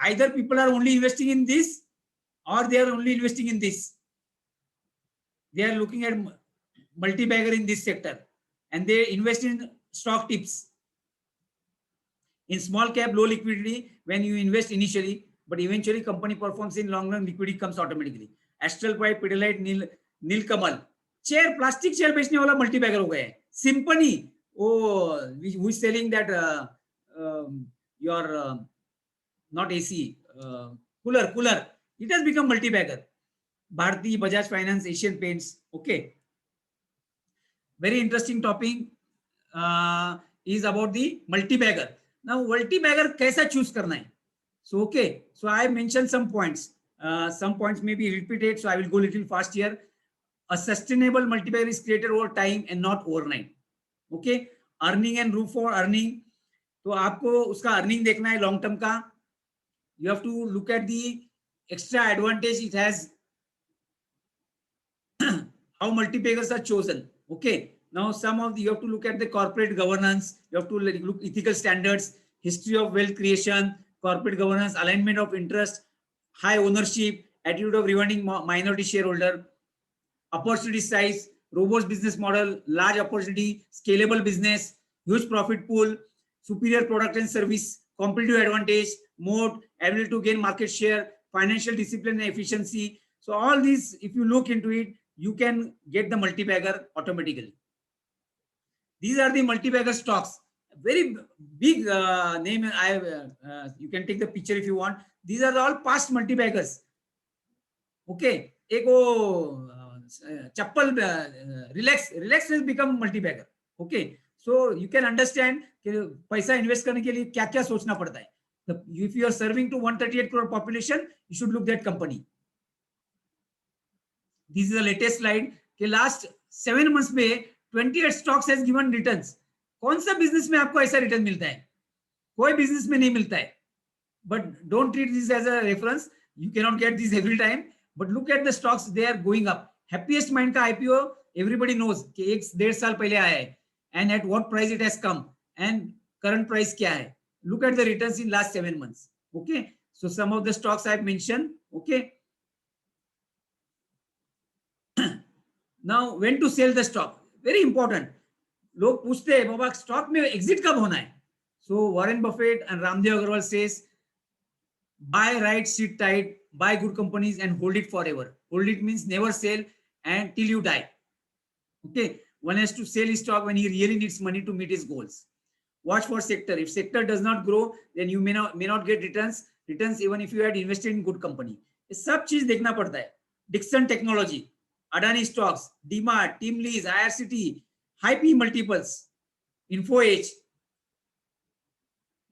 Either people are only investing in this or they are only investing in this. They are looking at multi-bagger in this sector and they invest in stock tips. In small cap, low liquidity, when you invest initially, but eventually company performs in long run, liquidity comes automatically. Astral Pipe, Pidilite, Nil Kamal. Chair, plastic chair बेचने वाला multi-bagger हो गए हैं. Symphony, oh, who is selling that your not AC, cooler. It has become multi-bagger. Bharti, Bajaj Finance, Asian Paints. Okay. Very interesting topic is about the multi-bagger. Now, multi-bagger कैसा choose करना है? So, okay. So, I mentioned some points. Some points may be repeated, so I will go a little fast here. A sustainable multi-bagger is created over time and not overnight. Okay. Earning and room for earning. तो आपको उसका earning देखना है long term का. You have to look at the extra advantage it has. How multi-baggers are chosen. Okay. Now, you have to look at the corporate governance. You have to look ethical standards, history of wealth creation, corporate governance, alignment of interest, high ownership, attitude of rewarding minority shareholder, opportunity size, robust business model, large opportunity, scalable business, huge profit pool, superior product and service, competitive advantage, moat, ability to gain market share, financial discipline and efficiency. So all these, if you look into it, you can get the multi-bagger automatically. These are the multi-bagger stocks. Very big name. You can take the picture if you want. These are all past multi-baggers. Okay. एक वो चप्पल relax has become multi-bagger. Okay. So you can understand कि पैसा invest करने के लिए क्या-क्या सोचना पड़ता है. If you are serving to 138 crore population, you should look that company. This is the latest slide. कि last 7 months में 28 stocks has given returns. कौन सा बिजनेस में आपको ऐसा रिटर्न मिलता है? कोई बिजनेस में नहीं मिलता है. But don't treat this as a reference. You cannot get this every time. But look at the stocks, they are going up. Happiest Mind का IPO, everybody knows कि 1-1.5 साल पहले आया है. And at what price it has come. And current price क्या है. Look at the returns in last 7 months. Okay. So some of the stocks I've mentioned. Okay. Now when to sell the stock? Very important. लोग पूछते हैं बाबा stock में exit कब होना है. So Warren Buffett and Ramdev Agarwal says, buy right, sit tight, buy good companies and hold it forever. Hold it means never sell and till you die. Okay. One has to sell his stock when he really needs money to meet his goals. Watch for sector. If sector does not grow, then you may not get returns even if you had invested in good company. ये सब चीज देखना पड़ता है. Dixon Technology, Adani Stocks, DMart, Team Lease, IRCT, high P multiples, Info Edge.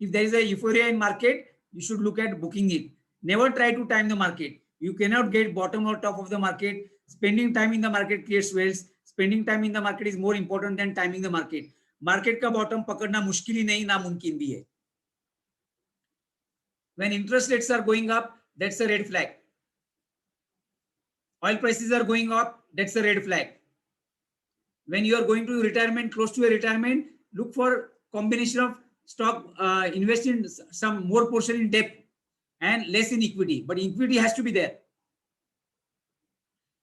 If there is a euphoria in market, you should look at booking it. Never try to time the market. You cannot get bottom or top of the market. Spending time in the market creates wealth. Spending time in the market is more important than timing the market. Market का bottom पकड़ना मुश्किल ही नहीं, नामुमकिन भी है. When interest rates are going up, that's a red flag. Oil prices are going up, that's a red flag. When you are going to retirement, close to a retirement, look for combination of stock, invest in some more portion in debt and less in equity, but equity has to be there.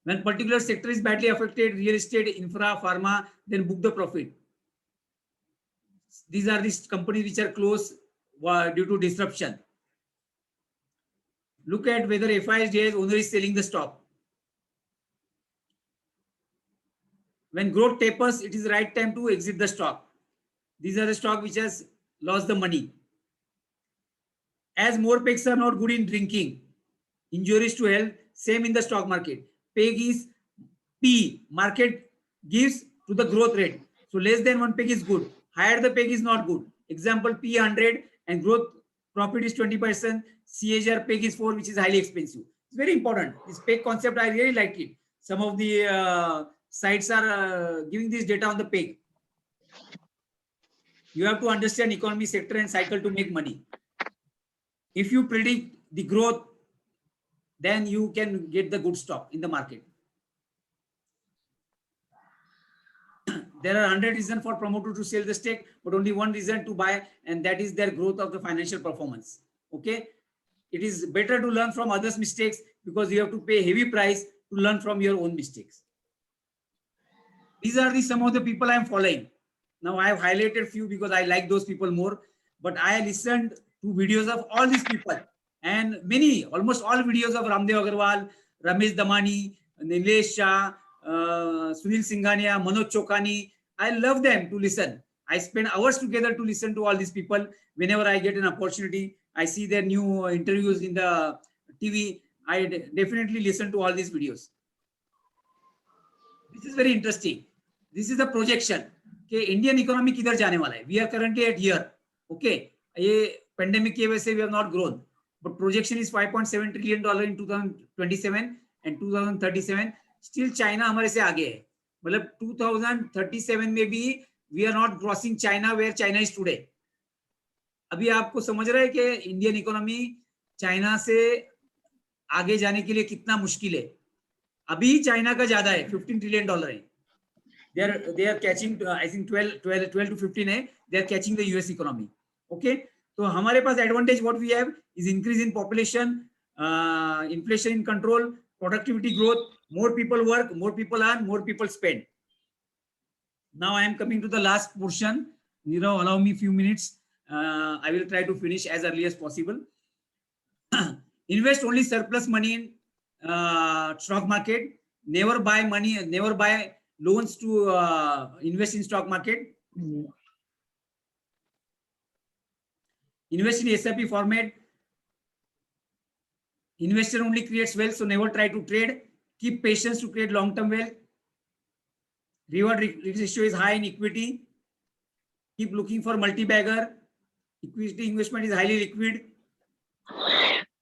When particular sector is badly affected, real estate, infra, pharma, then book the profit. These are the companies which are close due to disruption. Look at whether FISD's owner is selling the stock. When growth tapers, it is the right time to exit the stock. These are the stock which has lost the money. As more pegs are not good in drinking, injuries to health, same in the stock market. Peg is P, market gives to the growth rate. So less than 1 peg is good. Higher the peg is not good. Example, P 100 and growth profit is 20%. CAGR peg is 4, which is highly expensive. It's very important. This peg concept, I really like it. Some of the sites are giving this data on the peg. You have to understand economy, sector and cycle to make money. If you predict the growth, then you can get the good stock in the market. There are 100 reasons for promoter to sell the stake, but only one reason to buy, and that is their growth of the financial performance. Okay. It is better to learn from others' mistakes because you have to pay heavy price to learn from your own mistakes. These are some of the people I am following. Now I have highlighted few because I like those people more, but I listened to videos of all these people and many, almost all videos of Ramdev Agarwal, Ramesh Damani, Nilesh Shah, Sunil Singhania, Manoj Chokani. I love them to listen. I spend hours together to listen to all these people. Whenever I get an opportunity, I see their new interviews in the TV. I definitely listen to all these videos. This is very interesting. This is the projection. Okay, Indian economy किधर जाने वाला है? We are currently at here. Okay, ये pandemic की वजह से we have not grown, but projection is $5.7 trillion in 2027 and 2037. Still China हमारे से आगे है. मतलब 2037 में भी we are not crossing China where China is today. अभी आपको समझ रहा है कि इंडियन इकोनॉमी चाइना से आगे जाने के लिए कितना मुश्किल है. अभी चाइना का ज्यादा है, $15 trillion है. They are catching, I think 12 to 15 है. They are catching the US economy. Okay, तो हमारे पास advantage what we have is increase in population, inflation in control, productivity growth, more people work, more people earn, more people spend. Now I am coming to the last portion. Nirav, allow me a few minutes. I will try to finish as early as possible. Invest only surplus money in stock market. Never buy money, never buy loans to invest in stock market. Invest in SIP format. Investor only creates wealth, so never try to trade. Keep patience to create long-term wealth. Reward ratio is high in equity. Keep looking for multi-bagger. Equity investment is highly liquid.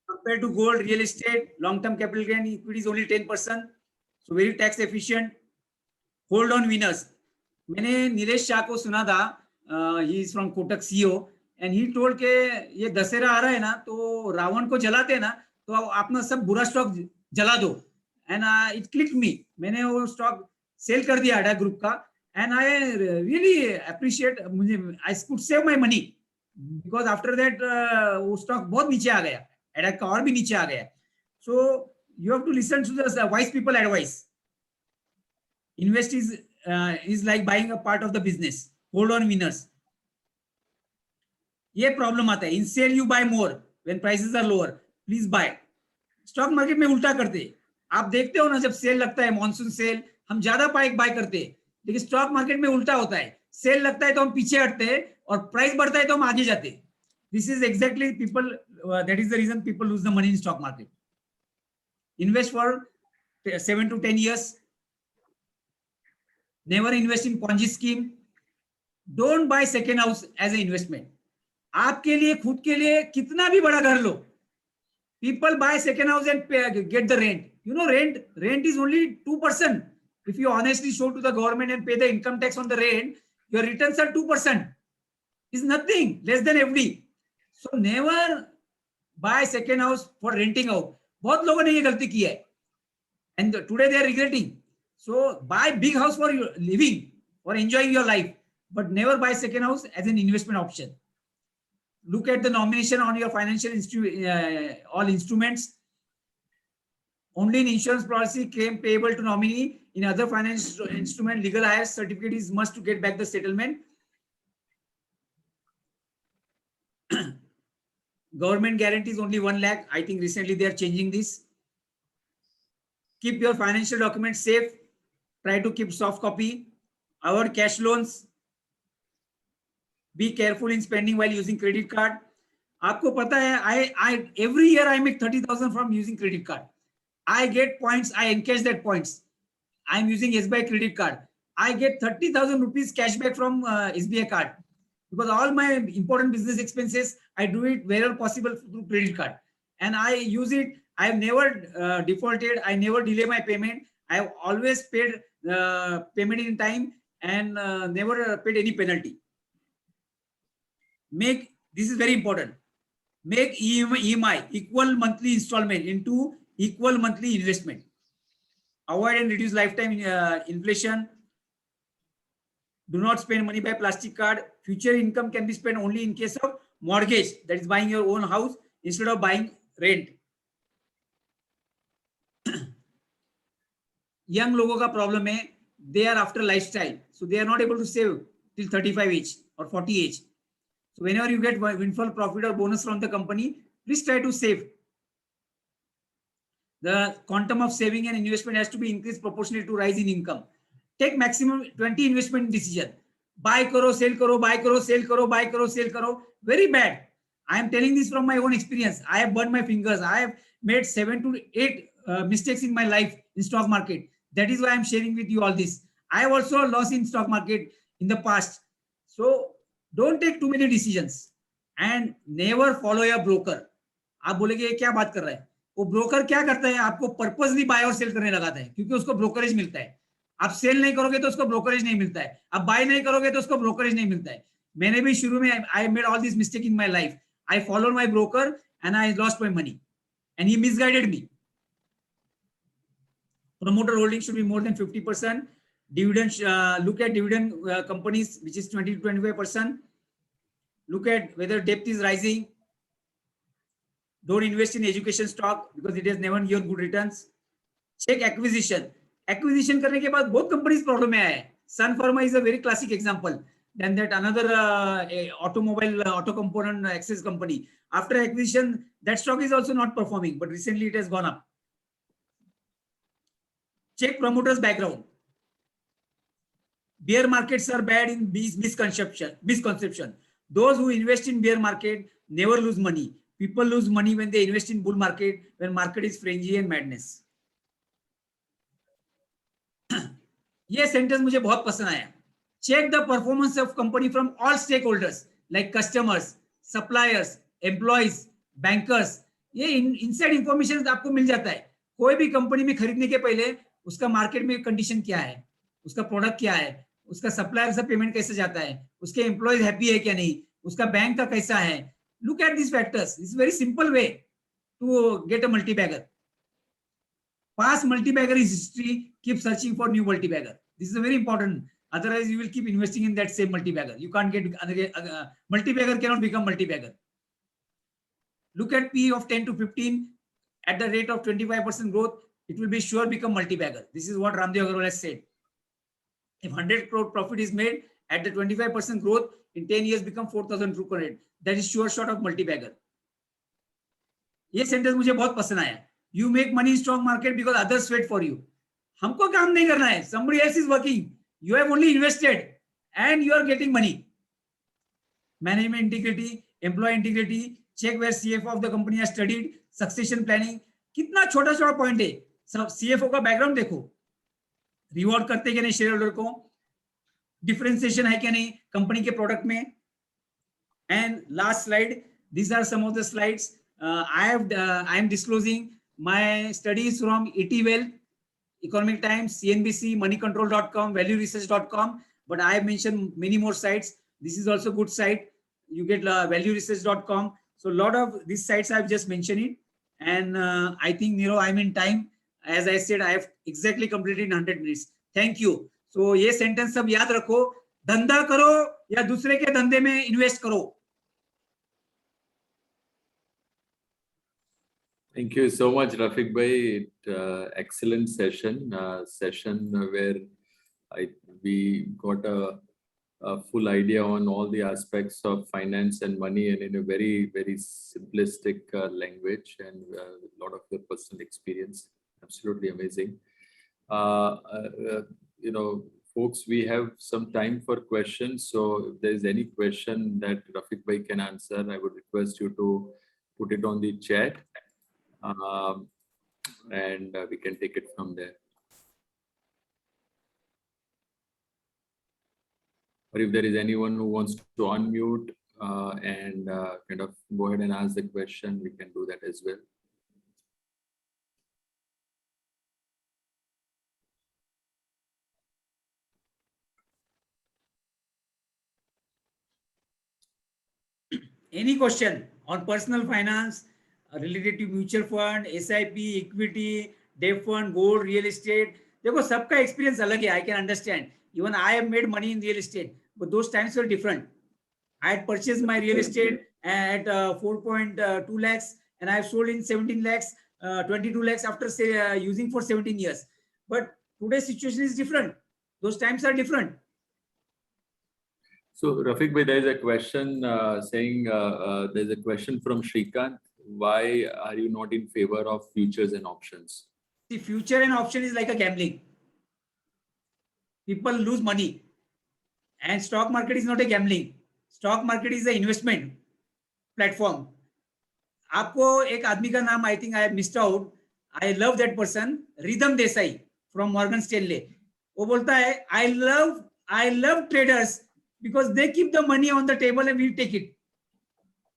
Compared to gold, real estate, long-term capital gain, equity is only 10%. So very tax efficient. Hold on winners. मैंने नीलेश शाह को सुना था. He is from Kotak CEO, and he told के ये दशहरा आ रहा है ना, तो रावण को जलाते हैं ना, तो अपना सब बुरा स्टॉक जला दो. And it clicked me. मैंने वो स्टॉक सेल कर दिया अडा ग्रुप का, and I really appreciate. I could save my money because after that वो stock बहुत नीचे आ गया, एडक का और भी नीचे आ गया. So you have to listen to the wise people advice. Invest is like buying a part of the business. Hold on winners. ये प्रॉब्लम आता है. In sale you buy more when prices are lower. Please buy. Stock market में उल्टा करते. आप देखते हो ना, जब सेल लगता है, मॉनसून सेल, हम ज्यादा बाय करते हैं. लेकिन स्टॉक मार्केट में उल्टा होता है. सेल लगता है तो हम पीछे हटते हैं और प्राइस बढ़ता है तो हम आगे जाते हैं. This is exactly people, that is the reason people lose the money in stock market. Invest for 7 to 10 years. Never invest in Ponzi scheme. Don't buy second house as an investment. आपके लिए, खुद के लिए कितना भी बड़ा घर लो. People buy second house and get the rent. You know, rent is only 2%. If you honestly show to the government and pay the income tax on the rent, your returns are 2%. Is nothing, less than FD. So never buy second house for renting out. बहुत लोगों ने ये गलती की है. And today they are regretting. So buy big house for your living, for enjoying your life, but never buy second house as an investment option. Look at the nomination on your financial all instruments. Only in insurance policy, claim payable to nominee. In other financial instrument, legal hire certificate is must to get back the settlement. Government guarantees only 1 lakh. I think recently they are changing this. Keep your financial documents safe. Try to keep soft copy. Avoid cash loans. Be careful in spending while using credit card. आपको पता है, I every year I make 30,000 from using credit card. I get points. I encash that points. I'm using SBI credit card. I get 30,000 rupees cashback from SBI card because all my important business expenses I do it wherever possible through credit card, and I use it. I've never defaulted. I never delay my payment. I've always paid payment in time and never paid any penalty. This is very important. Make EMI, equal monthly installment, into equal monthly investment. Avoid and reduce lifetime inflation. Do not spend money by plastic card. Future income can be spent only in case of mortgage, that is buying your own house instead of buying rent. Young लोगों का problem है, they are after lifestyle, so they are not able to save till 35 age or 40 age. So whenever you get windfall profit or bonus from the company, please try to save. The quantum of saving and investment has to be increased proportionally to rise in income. Take maximum 20 investment decision. Buy karo, sell karo, buy karo, sell karo, buy karo, sell karo. Very bad. I am telling this from my own experience. I have burned my fingers. I have made 7 to 8 mistakes in my life in stock market. That is why I am sharing with you all this. I have also lost in stock market in the past. So don't take too many decisions and never follow a broker. आप बोलेंगे ये क्या बात कर रहा है? वो broker क्या करता है? आपको पर्पसली बाय और सेल करने लगाता है क्योंकि उसको ब्रोकरेज मिलता है. आप सेल नहीं करोगे तो उसको ब्रोकरेज नहीं मिलता है. आप बाय नहीं करोगे तो उसको ब्रोकरेज नहीं मिलता है. मैंने भी शुरू में I made all this mistake in my life. I followed my broker and I lost my money and he misguided me. Promoter holding should be more than 50%. Dividend, look at dividend companies, which is 20 to 25%. Look at whether debt is rising. Don't invest in education stock because it has never given good returns. Check acquisition. Acquisition करने के बाद बहुत companies problem में आए. Sun Pharma is a very classic example. Then that another automobile auto component access company. After acquisition, that stock is also not performing, but recently it has gone up. Check promoters background. Bear markets are bad in misconception. Those who invest in bear market never lose money. People lose money when they invest in bull market, when market is frenzy and madness. ये sentence मुझे बहुत पसंद आया. Check the performance of company from all stakeholders like customers, suppliers, employees, bankers. ये inside information आपको मिल जाता है. कोई भी कंपनी में खरीदने के पहले उसका मार्केट में कंडीशन क्या है, उसका प्रोडक्ट क्या है, उसका सप्लायर से पेमेंट कैसे जाता है, उसके एम्प्लॉयज हैप्पी है क्या नहीं, उसका बैंक का कैसा है. Look at this factors. It's very simple way to get a multibagger. Past multi-bagger is history. Keep searching for new multi-bagger. This is a very important. Otherwise, you will keep investing in that same multi-bagger. You can't get multi-bagger cannot become multi-bagger. Look at P of 10 to 15 at the rate of 25% growth. It will be sure become multi-bagger. This is what Ramdev Agarwal has said. If 100 crore profit is made at the 25% growth, in 10 years become 4,000 crore. That is sure shot of multi-bagger. ये sentence मुझे बहुत पसंद आया. You make money in stock market because others wait for you. हमको काम नहीं करना है. Somebody else is working. You have only invested and you are getting money. Management integrity, employee integrity, check where CFO of the company has studied, succession planning. कितना छोटा छोटा point है. सब CFO का बैकग्राउंड देखो. रिवॉर्ड करते क्या नहीं शेयर होल्डर को, डिफरेंशिएशन है क्या नहीं कंपनी के प्रोडक्ट में. And last slide, these are some of the slides. I am disclosing my studies from ET Wealth, Economic Times, CNBC, moneycontrol.com, valueresearch.com, but I have mentioned many more sites. This is also good site. You get valueresearch.com. So a lot of these sites I've just mentioned it. And I think, Niro, I'm in time. As I said, I have exactly completed in 100 minutes. Thank you. So ये sentence सब याद रखो. धंधा करो या दूसरे के धंधे में इन्वेस्ट करो. Thank you so much, Rafiq bhai. Excellent session. Where we got a full idea on all the aspects of finance and money, and in a very, very simplistic language, and a lot of your personal experience. Absolutely amazing. Folks, we have some time for questions. So if there is any question that Rafiq bhai can answer, I would request you to put it on the chat. And we can take it from there. Or if there is anyone who wants to unmute and kind of go ahead and ask the question, we can do that as well. Any question on personal finance related to mutual fund, SIP, equity, debt fund, gold, real estate? देखो सबका experience अलग है. I can understand. Even I have made money in real estate, but those times were different. I had purchased my real estate at 4.2 lakhs, and I have sold in 17 lakhs, 22 lakhs after using for 17 years. But today's situation is different. Those times are different. So Rafiq bhai, there is a question saying there's a question from Shrikant. Why are you not in favor of futures and options? See, future and option is like a gambling. People lose money, and stock market is not a gambling. Stock market is an investment platform. आपको एक आदमी का नाम I think I have missed out. I love that person, Ridham Desai from Morgan Stanley. वो बोलता है I love traders because they keep the money on the table and we take it.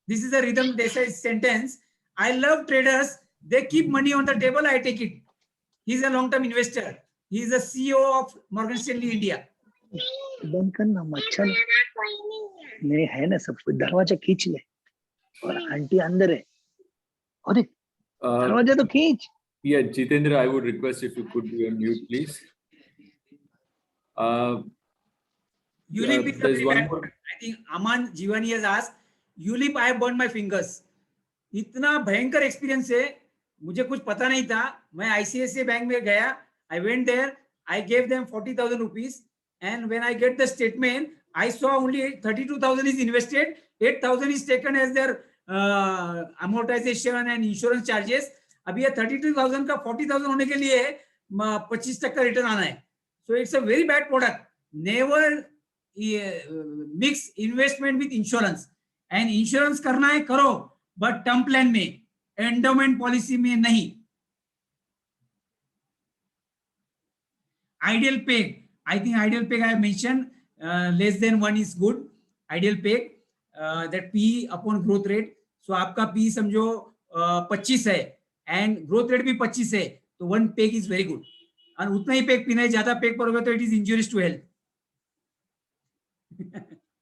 This is a Ridham Desai sentence. I love traders. They keep money on the table. I take it. He's a long-term investor. He is the CEO of Morgan Stanley India. बंद करना मच्छर नहीं है ना, सब दरवाजा खींच ले और आंटी अंदर है. अरे दरवाजा तो खींच. Yeah, Jitendra, I would request if you could be on mute, please. ULIP is there's one bad. more. I think Aman Jivani has asked, ULIP I have burned my fingers. इतना भयंकर experience है, मुझे कुछ पता नहीं था. मैं ICICI bank में गया. I went there. I gave them 40,000 rupees. And when I get the statement, I saw only 32,000 is invested. 8,000 is taken as their amortization and insurance charges. अभी ये 32,000 का 40,000 होने के लिए 25% रिटर्न आना है. So it's a very bad product. Never mix investment with insurance. And insurance करना है करो, but term plan में, endowment policy में नहीं. Ideal peg. I think ideal peg I have mentioned, less than 1 is good. Ideal peg, that P upon growth rate. So आपका P समझो 25 है and growth rate भी 25 है, तो 1 peg is very good. और उतना ही peg पीना है, ज्यादा peg पर होगा तो it is injurious to health.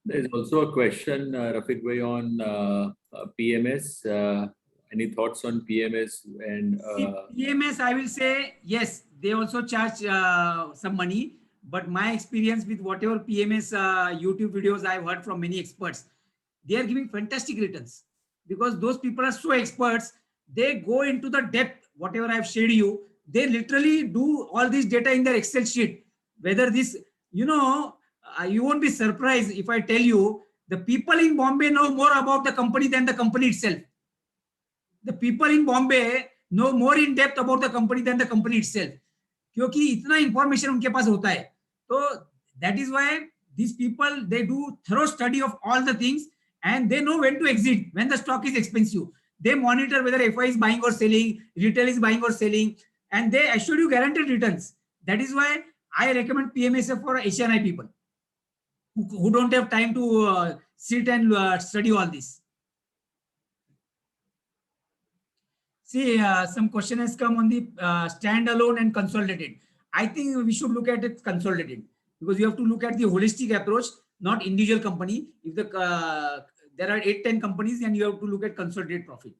There's also a question, Rafiq bhai, on PMS. Any thoughts on PMS? And PMS, I will say yes. They also charge some money, But my experience with whatever PMS YouTube videos I've heard from many experts, they are giving fantastic returns because those people are so experts. They go into the depth, whatever I've shared you, they literally do all this data in their Excel sheet. Whether this, you won't be surprised if I tell you the people in Bombay know more about the company than the company itself. The people in Bombay know more in depth about the company than the company itself. क्योंकि इतना information उनके पास होता है. So that is why these people, they do thorough study of all the things and they know when to exit, when the stock is expensive. They monitor whether FI is buying or selling, retail is buying or selling, and they assure you guaranteed returns. That is why I recommend PMSF for HNI people who don't have time to sit and study all this. See, some question has come on the standalone and consolidated. I think we should look at it consolidated because you have to look at the holistic approach, not individual company. If there are 8-10 companies, then you have to look at consolidated profit.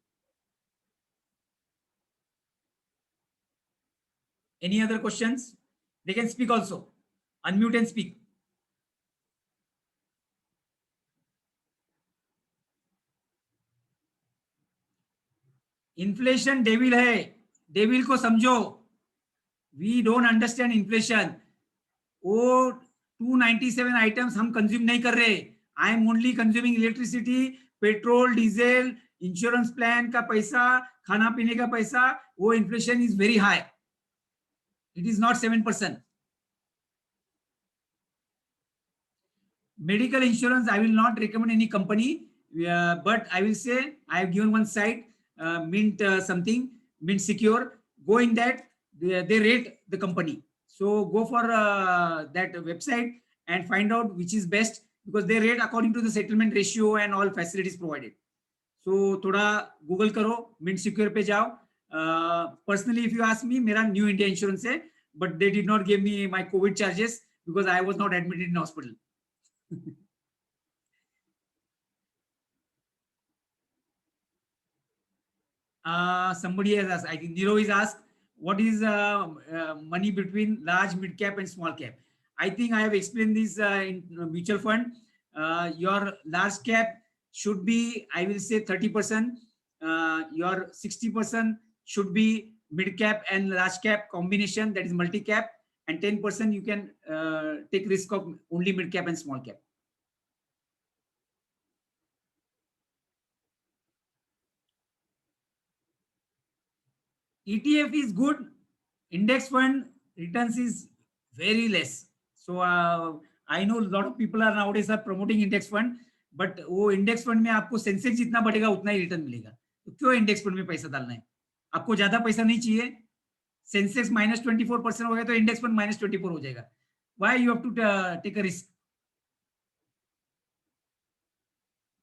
Any other questions? They can speak also. Unmute and speak. Inflation devil है, devil को समझो. We don't understand inflation. वो 297 items हम consume नहीं कर रहे. I am only consuming electricity, petrol, diesel, insurance plan का पैसा, खाना पीने का पैसा. वो inflation is very high. It is not 7%. Medical insurance, I will not recommend any company, but I will say I have given one site, Mint something, Mint Secure. Go in that, they rate the company. So go for that website and find out which is best because they rate according to the settlement ratio and all facilities provided. So थोड़ा Google करो, Mint Secure पे जाओ. Personally, if you ask me, मेरा New India Insurance है, but they did not give me my COVID charges because I was not admitted in hospital. Somebody has asked, I think Niro is asked, what is money between large, mid cap and small cap? I think I have explained this in mutual fund. Your large cap should be, I will say 30%. Your 60% should be mid cap and large cap combination, that is multi cap, and 10% you can take risk of only mid cap and small cap. ETF is good. Index fund returns is very less. So I know a lot of people are nowadays are promoting index fund, but वो index fund में आपको Sensex जितना बढ़ेगा उतना ही return मिलेगा. तो क्यों index fund में पैसा डालना है? आपको ज्यादा पैसा नहीं चाहिए. सेंसेक्स -24% हो गया तो इंडेक्स फंड -24 हो जाएगा. Why you have to take a risk?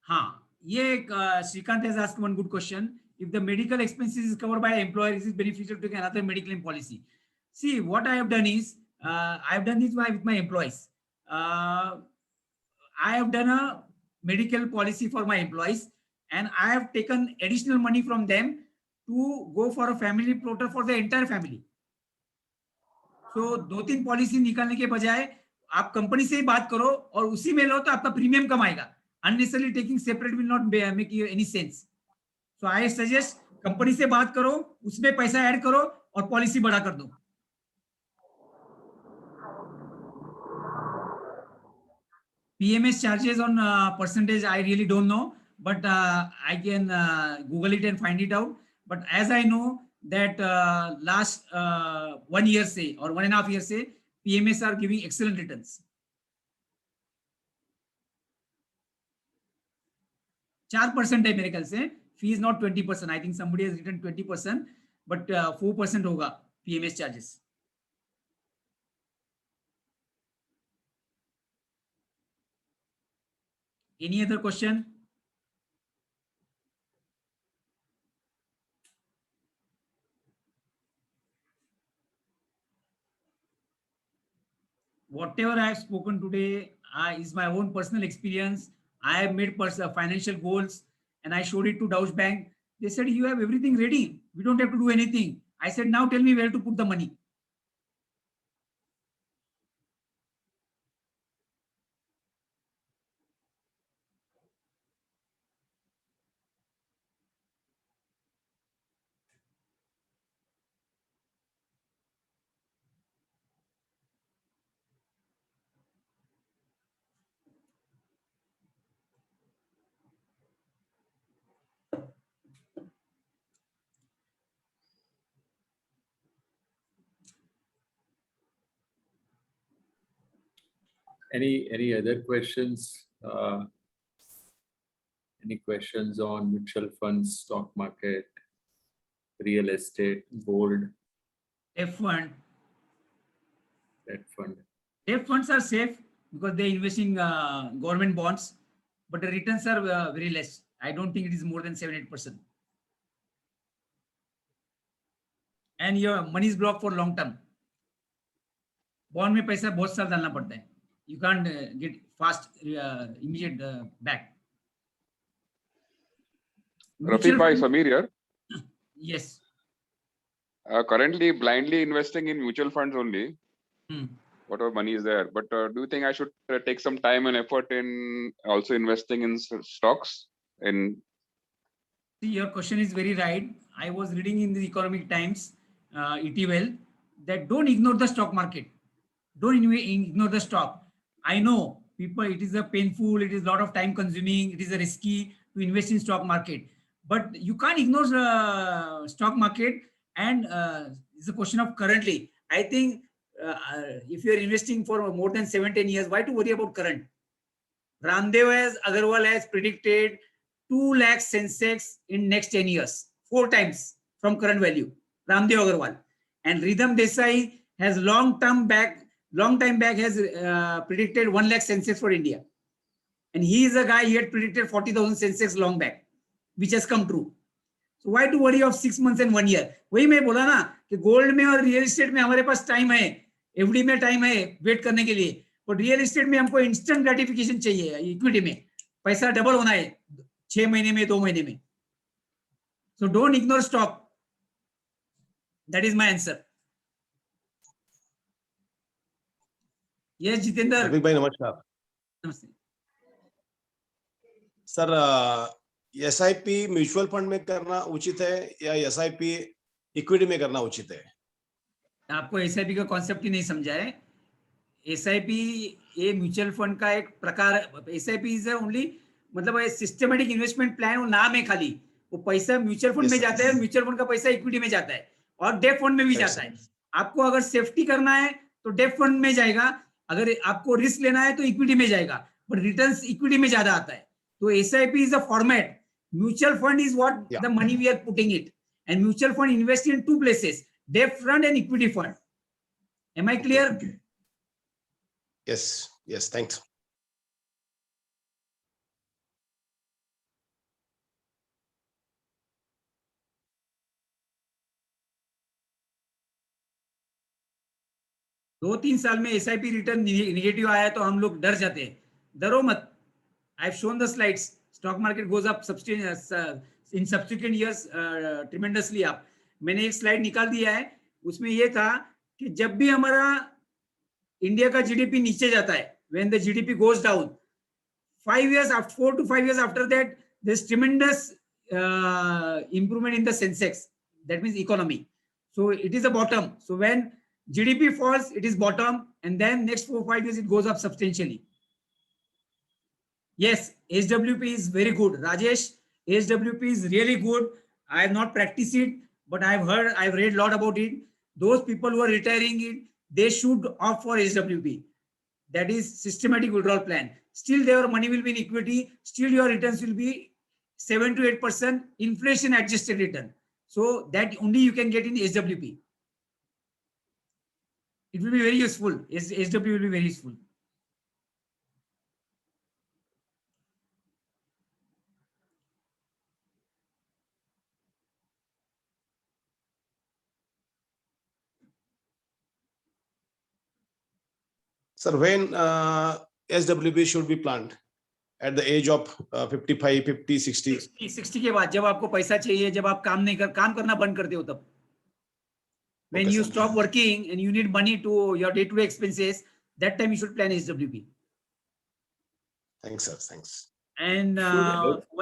हाँ, ये Shrikant has asked one good question. If the medical expenses is covered by employer, is it beneficial to take another medical claim policy? See, what I have done is, I have done this with my employees. I have done a medical policy for my employees and I have taken additional money from them to go for a family floater for the entire family. So 2-3 policy निकालने के बजाय आप company से ही बात करो और उसी में लो तो आपका प्रीमियम कम आएगा. Unnecessarily taking separate will not make you any sense. So I suggest company से बात करो, उसमें पैसा ऐड करो और पॉलिसी बढ़ा कर दो. PMS charges on percentage, I really don't know, but I can Google it and find it out. But as I know that last 1 year say or 1.5 years say, PMS are giving excellent returns. 4% है मेरे ख्याल से. Fee is not 20%. I think somebody has written 20%, but 4% होगा PMS charges. Any other question? Whatever I have spoken today is my own personal experience. I have made financial goals and I showed it to Deutsche Bank. They said, you have everything ready. We don't have to do anything. I said, now tell me where to put the money. Any other questions? Any questions on mutual funds, stock market, real estate, gold, F fund. debt fund? Debt funds are safe because they invest in government bonds, but the returns are very less. I don't think it is more than 7-8%. And your money is blocked for long term. Bond में पैसा बहुत साल डालना पड़ता है. You can't get fast immediate back. Rafiq bhai, Samir here. Yes. Currently blindly investing in mutual funds only, Hmm. whatever money is there. But do you think I should take some time and effort in also investing in stocks? See, your question is very right. I was reading in the Economic Times, ETL, that don't ignore the stock market. Don't ignore the stock. I know people, it is a painful, it is a lot of time consuming, it is a risky to invest in stock market. But you can't ignore the stock market, and it's a question of currently. I think if you're investing for more than 7-10 years, why to worry about current? Ramdev Agarwal has predicted 2 lakh Sensex in next 10 years, 4 times from current value. Ramdev Agarwal. And Ridham Desai has long time back has predicted 1 lakh Sensex for India. And he is a guy, he had predicted 40,000 Sensex long back, which has come true. So why to worry of 6 months and 1 year? वही मैं बोला ना कि gold में और real estate में हमारे पास time है, एफडी में टाइम है वेट करने के लिए, और रियल एस्टेट में हमको इंस्टेंट ग्रेटिफिकेशन चाहिए, इक्विटी में पैसा डबल होना है 6 महीने में 2 महीने में. So don't ignore stock. That is my answer. Yes, Jitendra. Rafiq भाई नमस्कार. नमस्ते. सर एसआईपी म्यूचुअल फंड में करना उचित है या एसआईपी इक्विटी में करना उचित है? आपको एसआईपी का कॉन्सेप्ट ही नहीं समझा है. एसआईपी ये म्यूचुअल फंड का एक प्रकार. एसआईपी इज ओनली मतलब सिस्टमेटिक इन्वेस्टमेंट प्लान, वो नाम है खाली. वो पैसा म्यूचुअल फंड में जाता है, म्यूचुअल फंड का पैसा इक्विटी में जाता है और डेट फंड में भी जाता है. आपको अगर सेफ्टी करना है तो डेट फंड में जाएगा, अगर आपको रिस्क लेना है तो इक्विटी में जाएगा, बट रिटर्न्स इक्विटी में ज्यादा आता है. तो SIP is a format. Mutual fund is what the money we are putting it, and mutual fund invest in 2 places, debt fund and equity fund. Am I clear? Okay. Yes, thanks. दो 3 साल में SIP return negative आया तो हम लोग डर जाते हैं. डरो मत. I have shown the slides. Stock market goes up in subsequent years tremendously up. मैंने एक स्लाइड निकाल दिया है, उसमें ये था कि जब भी हमारा इंडिया का जीडीपी नीचे जाता है, when the GDP goes down, 4 to 5 years after that, there's tremendous improvement in the Sensex. That means economy. So it is a bottom. So when GDP falls, it is bottom, and then next 4-5 years it goes up substantially. Yes, HWP is very good. Rajesh, HWP is really good. I have not practiced it, but I've read a lot about it. Those people who are retiring it, they should opt for HWP. That is systematic withdrawal plan. Still their money will be in equity. Still your returns will be 7 to 8% inflation adjusted return. So that only you can get in HWP. It will be very useful. HWP will be very useful. Sir, when SWP should be planned? At the age of 55, 50, 60? 60 के बाद, जब आपको पैसा चाहिए, जब आप काम करना बंद करते हो तब. When Okay, you sir. stop working and you need money to your day-to-day expenses, that time you should plan HWP. Thanks, sir. Thanks. And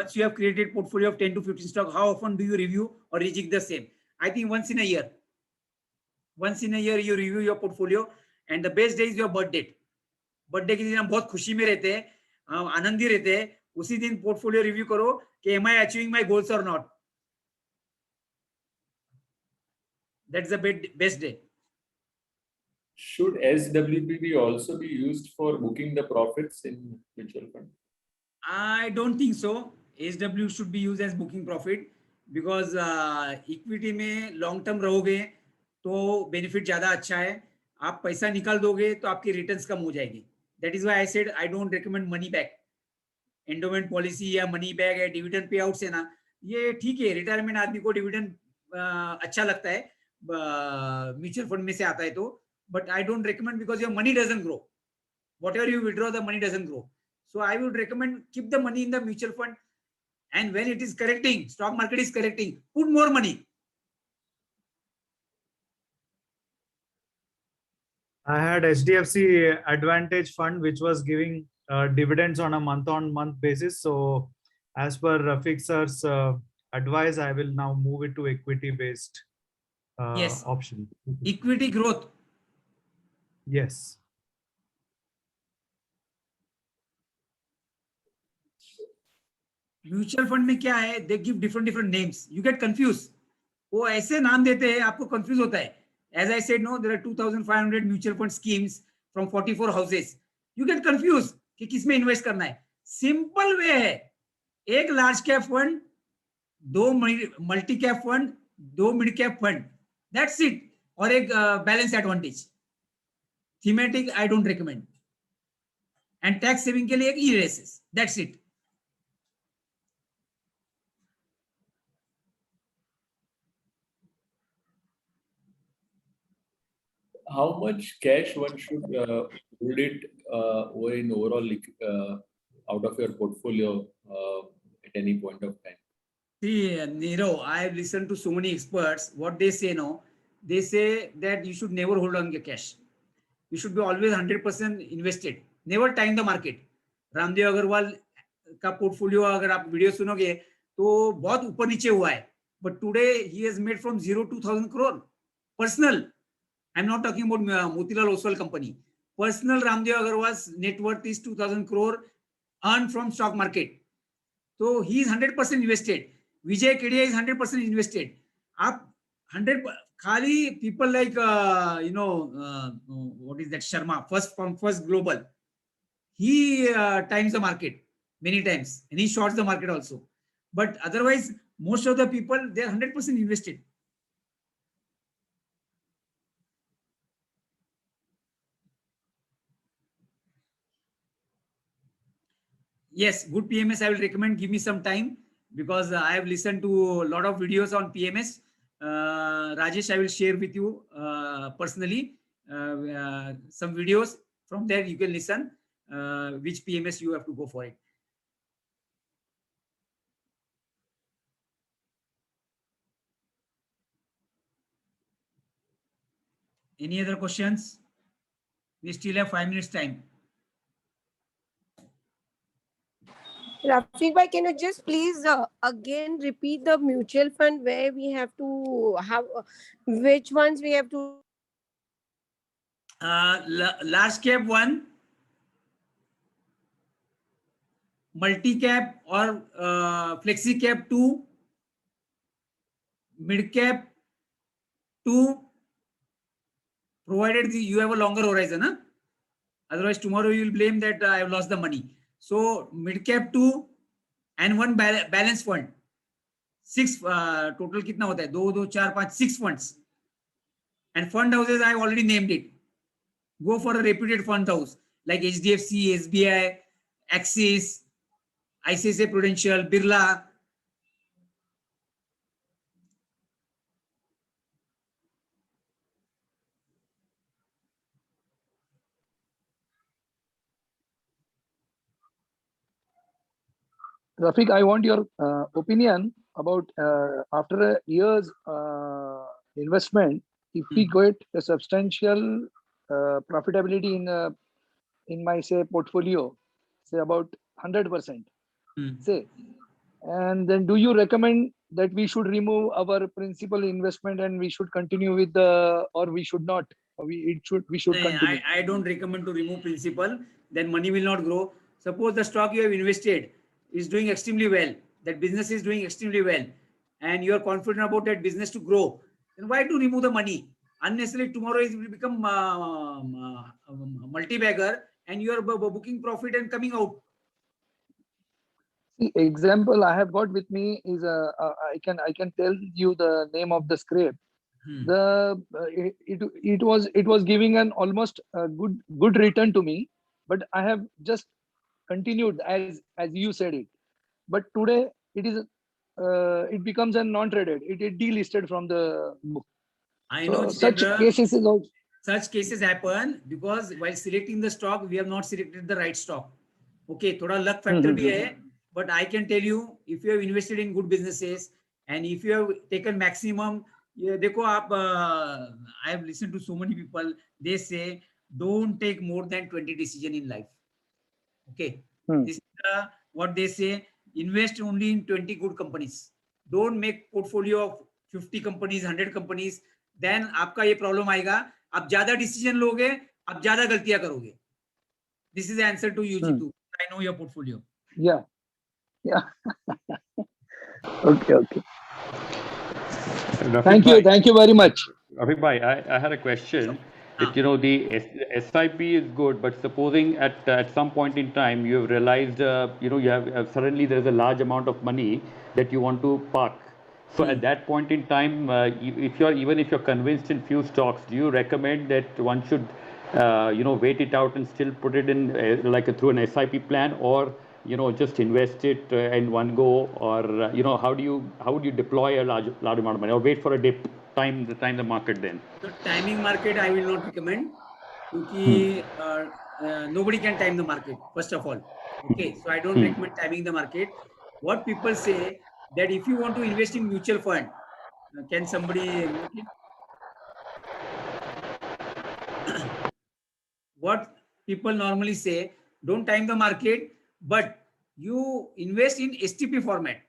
once you have created portfolio of 10 to 15 stock, how often do you review or reject the same? I think once in a year. Once in a year you review your portfolio, and the best day is your birth date. Birthday के दिन हम बहुत खुशी में रहते हैं, आनंदी रहते हैं. उसी दिन पोर्टफोलियो रिव्यू करो कि am I achieving my goals or not. That's the best day. Should SWP also be used for booking the profits in mutual fund? I don't think so. SW should be used as booking profit because equity में long term रहोगे तो benefit ज्यादा अच्छा है. आप पैसा निकाल दोगे तो आपकी रिटर्न्स कम हो जाएगी. That is why I said I don't recommend money back. Endowment policy या मनी बैक या डिविडेंड पे आउट है ना, ये ठीक है. रिटायरमेंट आदमी को डिविडेंड अच्छा लगता है म्यूचुअल फंड में से आता है तो, but I don't recommend because your money doesn't grow. Whatever you withdraw, the money doesn't grow. So I would recommend keep the money in the mutual fund, and when it is correcting, stock market is correcting, put more money. I had HDFC Advantage Fund, which was giving dividends on a month-on-month basis. So, as per Rafiq sir's advice, I will now move it to equity-based Yes. option. Equity growth. Yes. Mutual fund में क्या है, they give different names, you get confuse. वो ऐसे नाम देते हैं आपको confuse होता है. As I said no, there are 2500 mutual fund schemes from 44 houses. You get confuse कि किसमें इन्वेस्ट करना है. सिंपल वे है, एक लार्ज कैप फंड, दो मल्टी कैप फंड, दो mid cap fund, that's it. और एक balance advantage. Thematic I don't recommend. And tax saving के लिए एक ई-रेसेस, that's it. How much cash one should hold it or in overall out of your portfolio at any point of time? See, Nero, I have listened to so many experts. What they say, no, they say that you should never hold on your cash. You should be always 100% invested. Never time the market. Ramdev Agrawal का portfolio अगर आप video सुनोगे तो बहुत ऊपर नीचे हुआ है. But today he has made from 0 to 1,000 crore. Personal. I'm not talking about Motilal Oswal company. Personal Ramdev Agarwal's net worth is 2,000 crore earned from stock market. So he is 100% invested. Vijay Kedia is 100% invested. Up 100 khali people like what is that Sharma from First Global. He times the market many times and he shorts the market also. But otherwise, most of the people, they are 100% invested. Yes, good PMS I will recommend. Give me some time because I have listened to a lot of videos on PMS. Rajesh, I will share with you personally some videos. From there you can listen which PMS you have to go for it. Any other questions? We still have 5 minutes time. Rafiq bhai, can you just please again repeat the mutual fund where we have to have which ones we have to? Large cap one, multi cap or flexi cap 2, mid cap 2, provided you have a longer horizon. Huh? Otherwise tomorrow you will blame that I have lost the money. So mid cap 2 and one balance fund. 6 total कितना होता है? 2, 2, 4, 5, 6 funds. And fund houses I have already named it. Go for a reputed fund house like HDFC, SBI, Axis, ICICI Prudential, Birla. Rafiq, I want your opinion about after a year's investment, if we get a substantial profitability in my say portfolio, say about 100%, say, and then do you recommend that we should remove our principal investment and we should continue with the, or we should not? We should continue. I don't recommend to remove principal. Then money will not grow. Suppose the stock you have invested is doing extremely well, that business is doing extremely well, and you are confident about that business to grow, then why to remove the money? Unnecessarily, tomorrow it will become multi-bagger, and you are booking profit and coming out. See, example I have got with me is I can tell you the name of the scrape. The it was giving an almost good return to me, but I have just continued as you said it. But today it becomes a non-traded. It delisted from the book. I So know, such Jitendra, cases is also. such cases happen because while selecting the stock, we have not selected the right stock. Okay, thoda luck factor bhi hai, but I can tell you, if you have invested in good businesses and if you have taken maximum, देखो आप, I have listened to so many people, they say don't take more than 20 decision in life. Okay, this is what they say. Invest only in 20 good companies. Don't make portfolio of 50 companies, 100 companies. Then आपका ये problem आएगा. आप ज्यादा decision लोगे, आप ज्यादा गलतियां करोगे. This is the answer to you, Jitu. I know your portfolio. Yeah. Okay. Rafiq Thank you very much. Rafiq bhai, I had a question. That, you know, the SIP is good, but supposing at some point in time you have realized, you know, you have suddenly there is a large amount of money that you want to park. So at that point in time, if you're convinced in few stocks, do you recommend that one should, you know, wait it out and still put it in through an SIP plan, or you know, just invest it in one go, or you know, how would you deploy a large amount of money, or wait for a dip, time the market then? So timing market, I will not recommend, because nobody can time the market, first of all. Okay, so I don't recommend timing the market. What people say that if you want to invest in mutual fund, can somebody mute it? What people normally say, don't time the market, but you invest in STP format,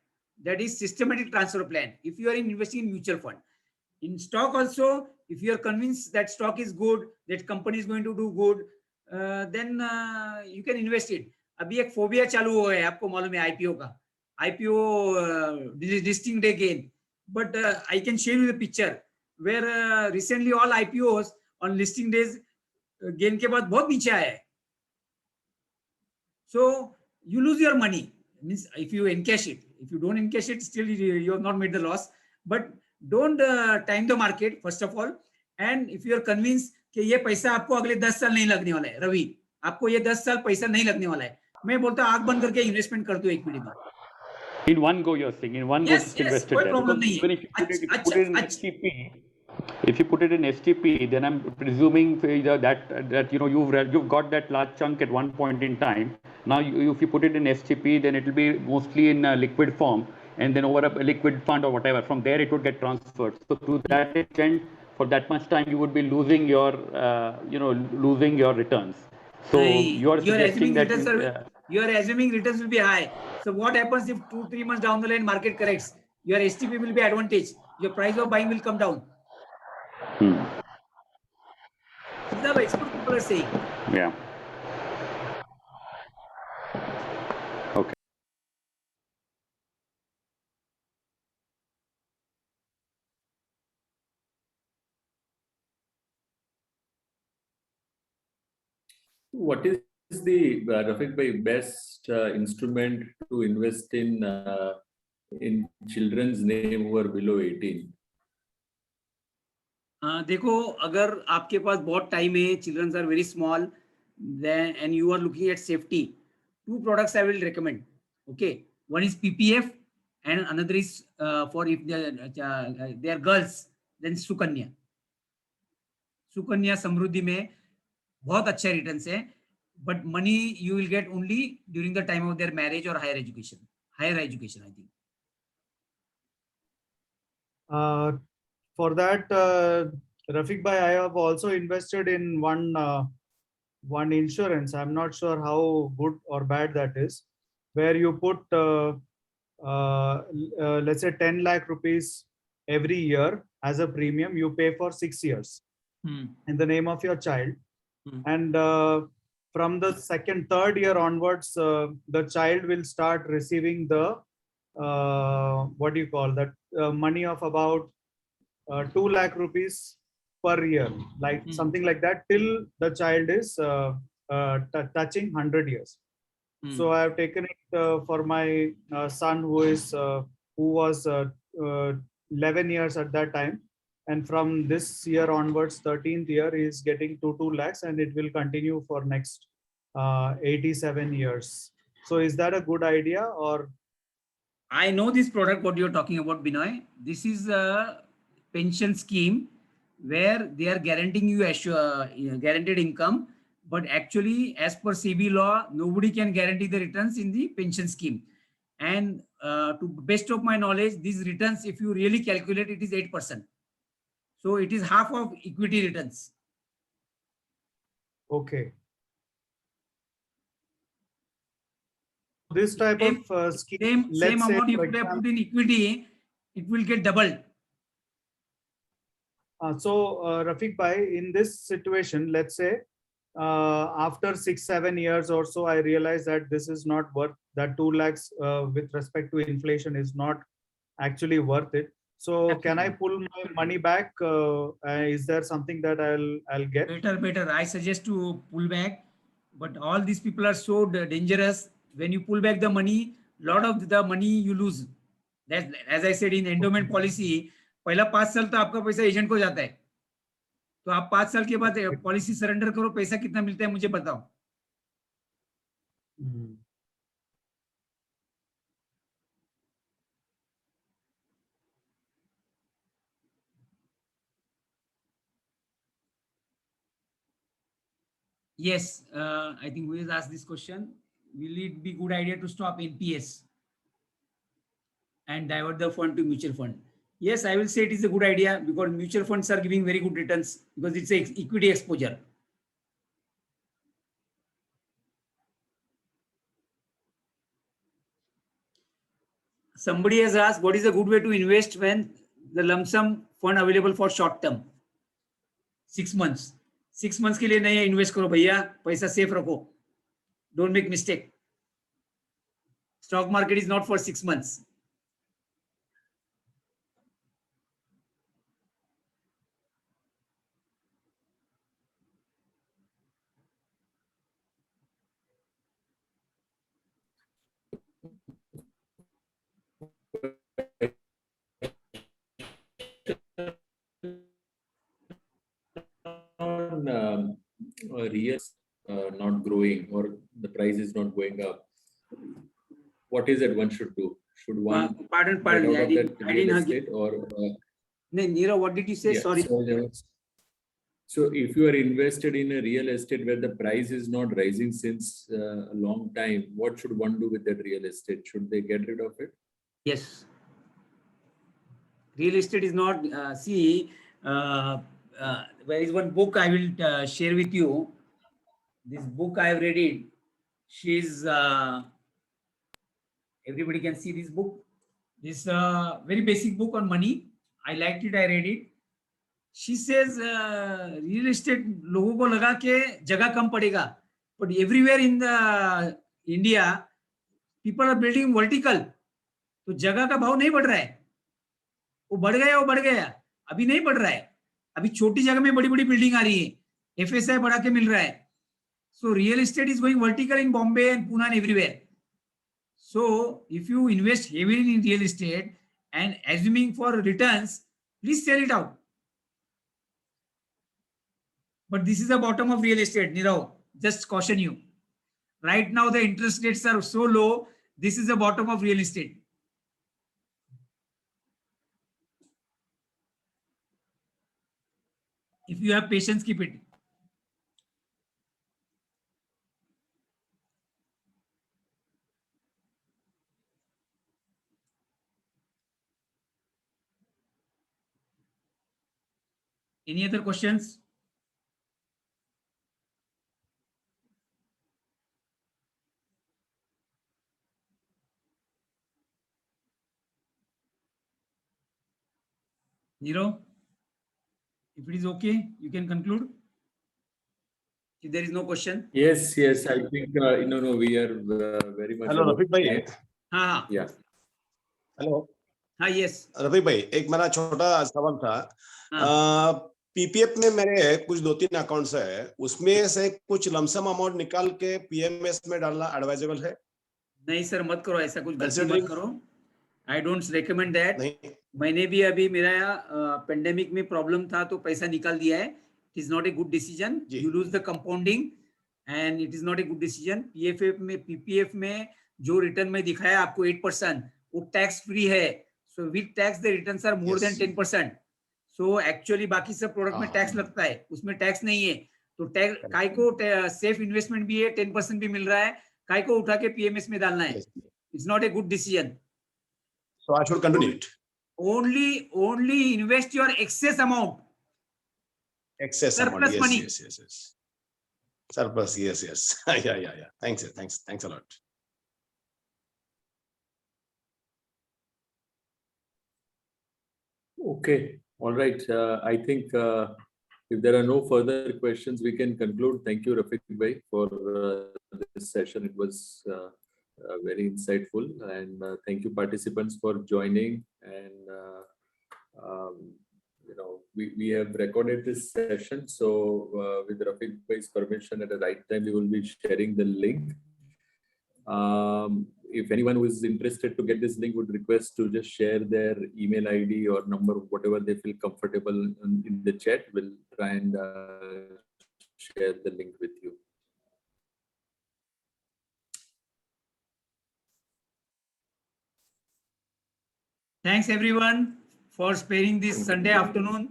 that is systematic transfer plan, if you are investing in mutual fund. In stock also, if you are convinced that stock is good, that company is going to do good, then you can invest it. अभी एक phobia चालू हुआ है, आपको मालूम है IPO का, IPO listing day gain, but I can share you the picture where recently all IPOs on listing days gain के बाद बहुत नीचे आया है. So you lose your money. Means if you encash it, if you don't encash it, still you have not made the loss. But don't time the market first of all. And if you are convinced कि ये पैसा आपको अगले 10 साल नहीं लगने वाला है, रवि, आपको ये 10 साल पैसा नहीं लगने वाला है, मैं बोलता हूँ आंख बंद करके इन्वेस्टमेंट कर दो इक्विटी में. In one go, you're saying, in one go, just invest it कोई there. प्रॉब्लम नहीं Even है. if you put it in STP, if you put it in STP, then I'm presuming that you know you've got that large chunk at one point in time. Now, if you put it in STP, then it will be mostly in liquid form, and then over a liquid fund or whatever. From there, it would get transferred. So to that extent, for that much time, you would be losing your losing your returns. So you are suggesting that you are assuming returns will be high. So what happens if 2-3 months down the line market corrects? Your STP will be advantage. Your price of buying will come down. These are expert people are saying. Yeah. Okay. What is the Rafiq bhai, best instrument to invest in children's name who are below 18? देखो, अगर आपके पास बहुत time है, childrens are very small, then and you are looking at safety, 2 products I will recommend. Okay, one is PPF and another is for if they are girls, then Sukanya. Sukanya समृद्धि में बहुत अच्छा returns है, but money you will get only during the time of their marriage or higher education, I think. For that, Rafiq bhai, I have also invested in one insurance. I'm not sure how good or bad that is, where you put let's say 10 lakh rupees every year as a premium. You pay for 6 years in the name of your child, and from the third year onwards, the child will start receiving the what do you call that money of about 2 lakh rupees per year, like something like that, till the child is touching 100 years. So I have taken it for my son who was 11 years at that time, and from this year onwards, 13th year, he is getting 2 lakhs, and it will continue for next 87 years. So is that a good idea? Or I know this product, what you're talking about, Binoy. This is a pension scheme where they are guaranteeing you guaranteed income. But actually, as per SEBI law, nobody can guarantee the returns in the pension scheme. And to best of my knowledge, these returns, if you really calculate, it is 8%. So it is half of equity returns. okay. This type of scheme, Same let's say, amount you for could have example, put in equity, it will get doubled. So Rafiq bhai, in this situation, let's say after 6-7 years or so, I realize that this is not worth that 2 lakhs with respect to inflation is not actually worth it. So can I pull my money back? Is there something that I'll get? Better. I suggest to pull back, but all these people are so dangerous. When you pull back the money, lot of the money you lose. That, as I said, in endowment policy, पहला 5 साल तो आपका पैसा agent को जाता है. तो आप 5 साल के बाद पॉलिसी सरेंडर करो, पैसा कितना मिलता है मुझे बताओ. Yes, I think we has asked this question. Will it be good idea to stop NPS and divert the fund to mutual fund? Yes, I will say it is a good idea because mutual funds are giving very good returns because it's a equity exposure. Somebody has asked, what is a good way to invest when the lump sum fund available for short term? 6 months. 6 months के लिए नहीं invest करो भैया, पैसा safe रखो. Don't make mistake. Stock market is not for 6 months. On real not growing or the price is not going up, what is it one should do? Should one Pardon. get out I of didn't that real estate or No, Nira, what did you say? yeah, Sorry. so if you are invested in a real estate where the price is not rising since a long time, what should one do with that real estate? Should they get rid of it? Yes. Real estate is not, there is one book I will share with you. This book I have read it. She's, everybody can see this book. This very basic book on money. I liked it, I read it. She says, real estate लोगों को लगा के जगह कम पड़ेगा. But everywhere in the India, people are building vertical. तो जगह का भाव नहीं बढ़ रहा है. वो बढ़ गया, अभी नहीं बढ़ रहा है. अभी छोटी जगह में बड़ी-बड़ी बिल्डिंग आ रही है. FSI बढ़ा के मिल रहा है. So real estate is going vertical in Bombay and Pune and everywhere. So if you invest heavily in real estate and assuming for returns, please sell it out. But this is the bottom of real estate, Nirav. Just caution you. Right now the interest rates are so low. This is the bottom of real estate. If you have patience, keep it. Any other questions? Niro, if it is okay, you can conclude. If there is no question. Yes, I think no, we are very much. Hello, Rafiq bhai. हाँ. Yeah. Hello हाँ, yes. Rafiq भाई, एक मेरा छोटा सवाल था. PPF में मेरे कुछ 2-3 अकाउंट्स है, उसमें से कुछ लमसम अमाउंट निकाल के पीएमएस में डालना एडवाइजेबल है? नहीं सर, मत करो, ऐसा कुछ गलती मत Considering- करो. I don't recommend that. नहीं, मैंने भी अभी मेरा पेंडेमिक में प्रॉब्लम था तो पैसा निकाल दिया है. It is not a good decision. जी। You lose the compounding and it is not a good decision. PFF में, पीपीएफ में जो रिटर्न में दिखाया आपको 8%, वो टैक्स फ्री है. So with tax the returns are more than Yes. 10%. So actually बाकी सब प्रोडक्ट में टैक्स लगता है, उसमें टैक्स नहीं है. तो टैक्स काय को सेफ इन्वेस्टमेंट भी है, 10% भी मिल रहा है, काय को उठा के पीएमएस में डालना है. yes. It's not a good decision. So I should continue it. Only invest your excess amount. Excess Surplus amount. Yes, money. yes. Surplus, yes. Yeah. Thanks a lot. Okay, all right. I think if there are no further questions, we can conclude. Thank you, Rafiq Bhai, for this session. It was very insightful, and thank you, participants, for joining. And we have recorded this session, so with Rafiq Bhai's permission, at the right time, we will be sharing the link. If anyone who is interested to get this link, would request to just share their email ID or number, whatever they feel comfortable in the chat. We'll try and share the link with you. Thanks everyone for sparing this Sunday afternoon.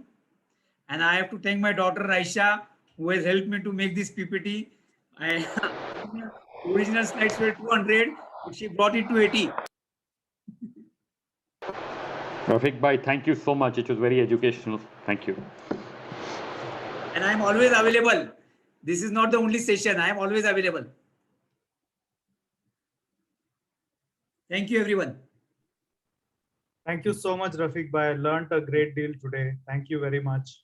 And I have to thank my daughter Raisha, who has helped me to make this PPT. Original slides were 200, but she brought it to 80. Rafiq Bhai, thank you so much. It was very educational. Thank you. And I'm always available. This is not the only session. I am always available. Thank you, everyone. Thank you so much, Rafiq Bhai. I learned a great deal today. Thank you very much.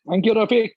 Thank you, Rafiq.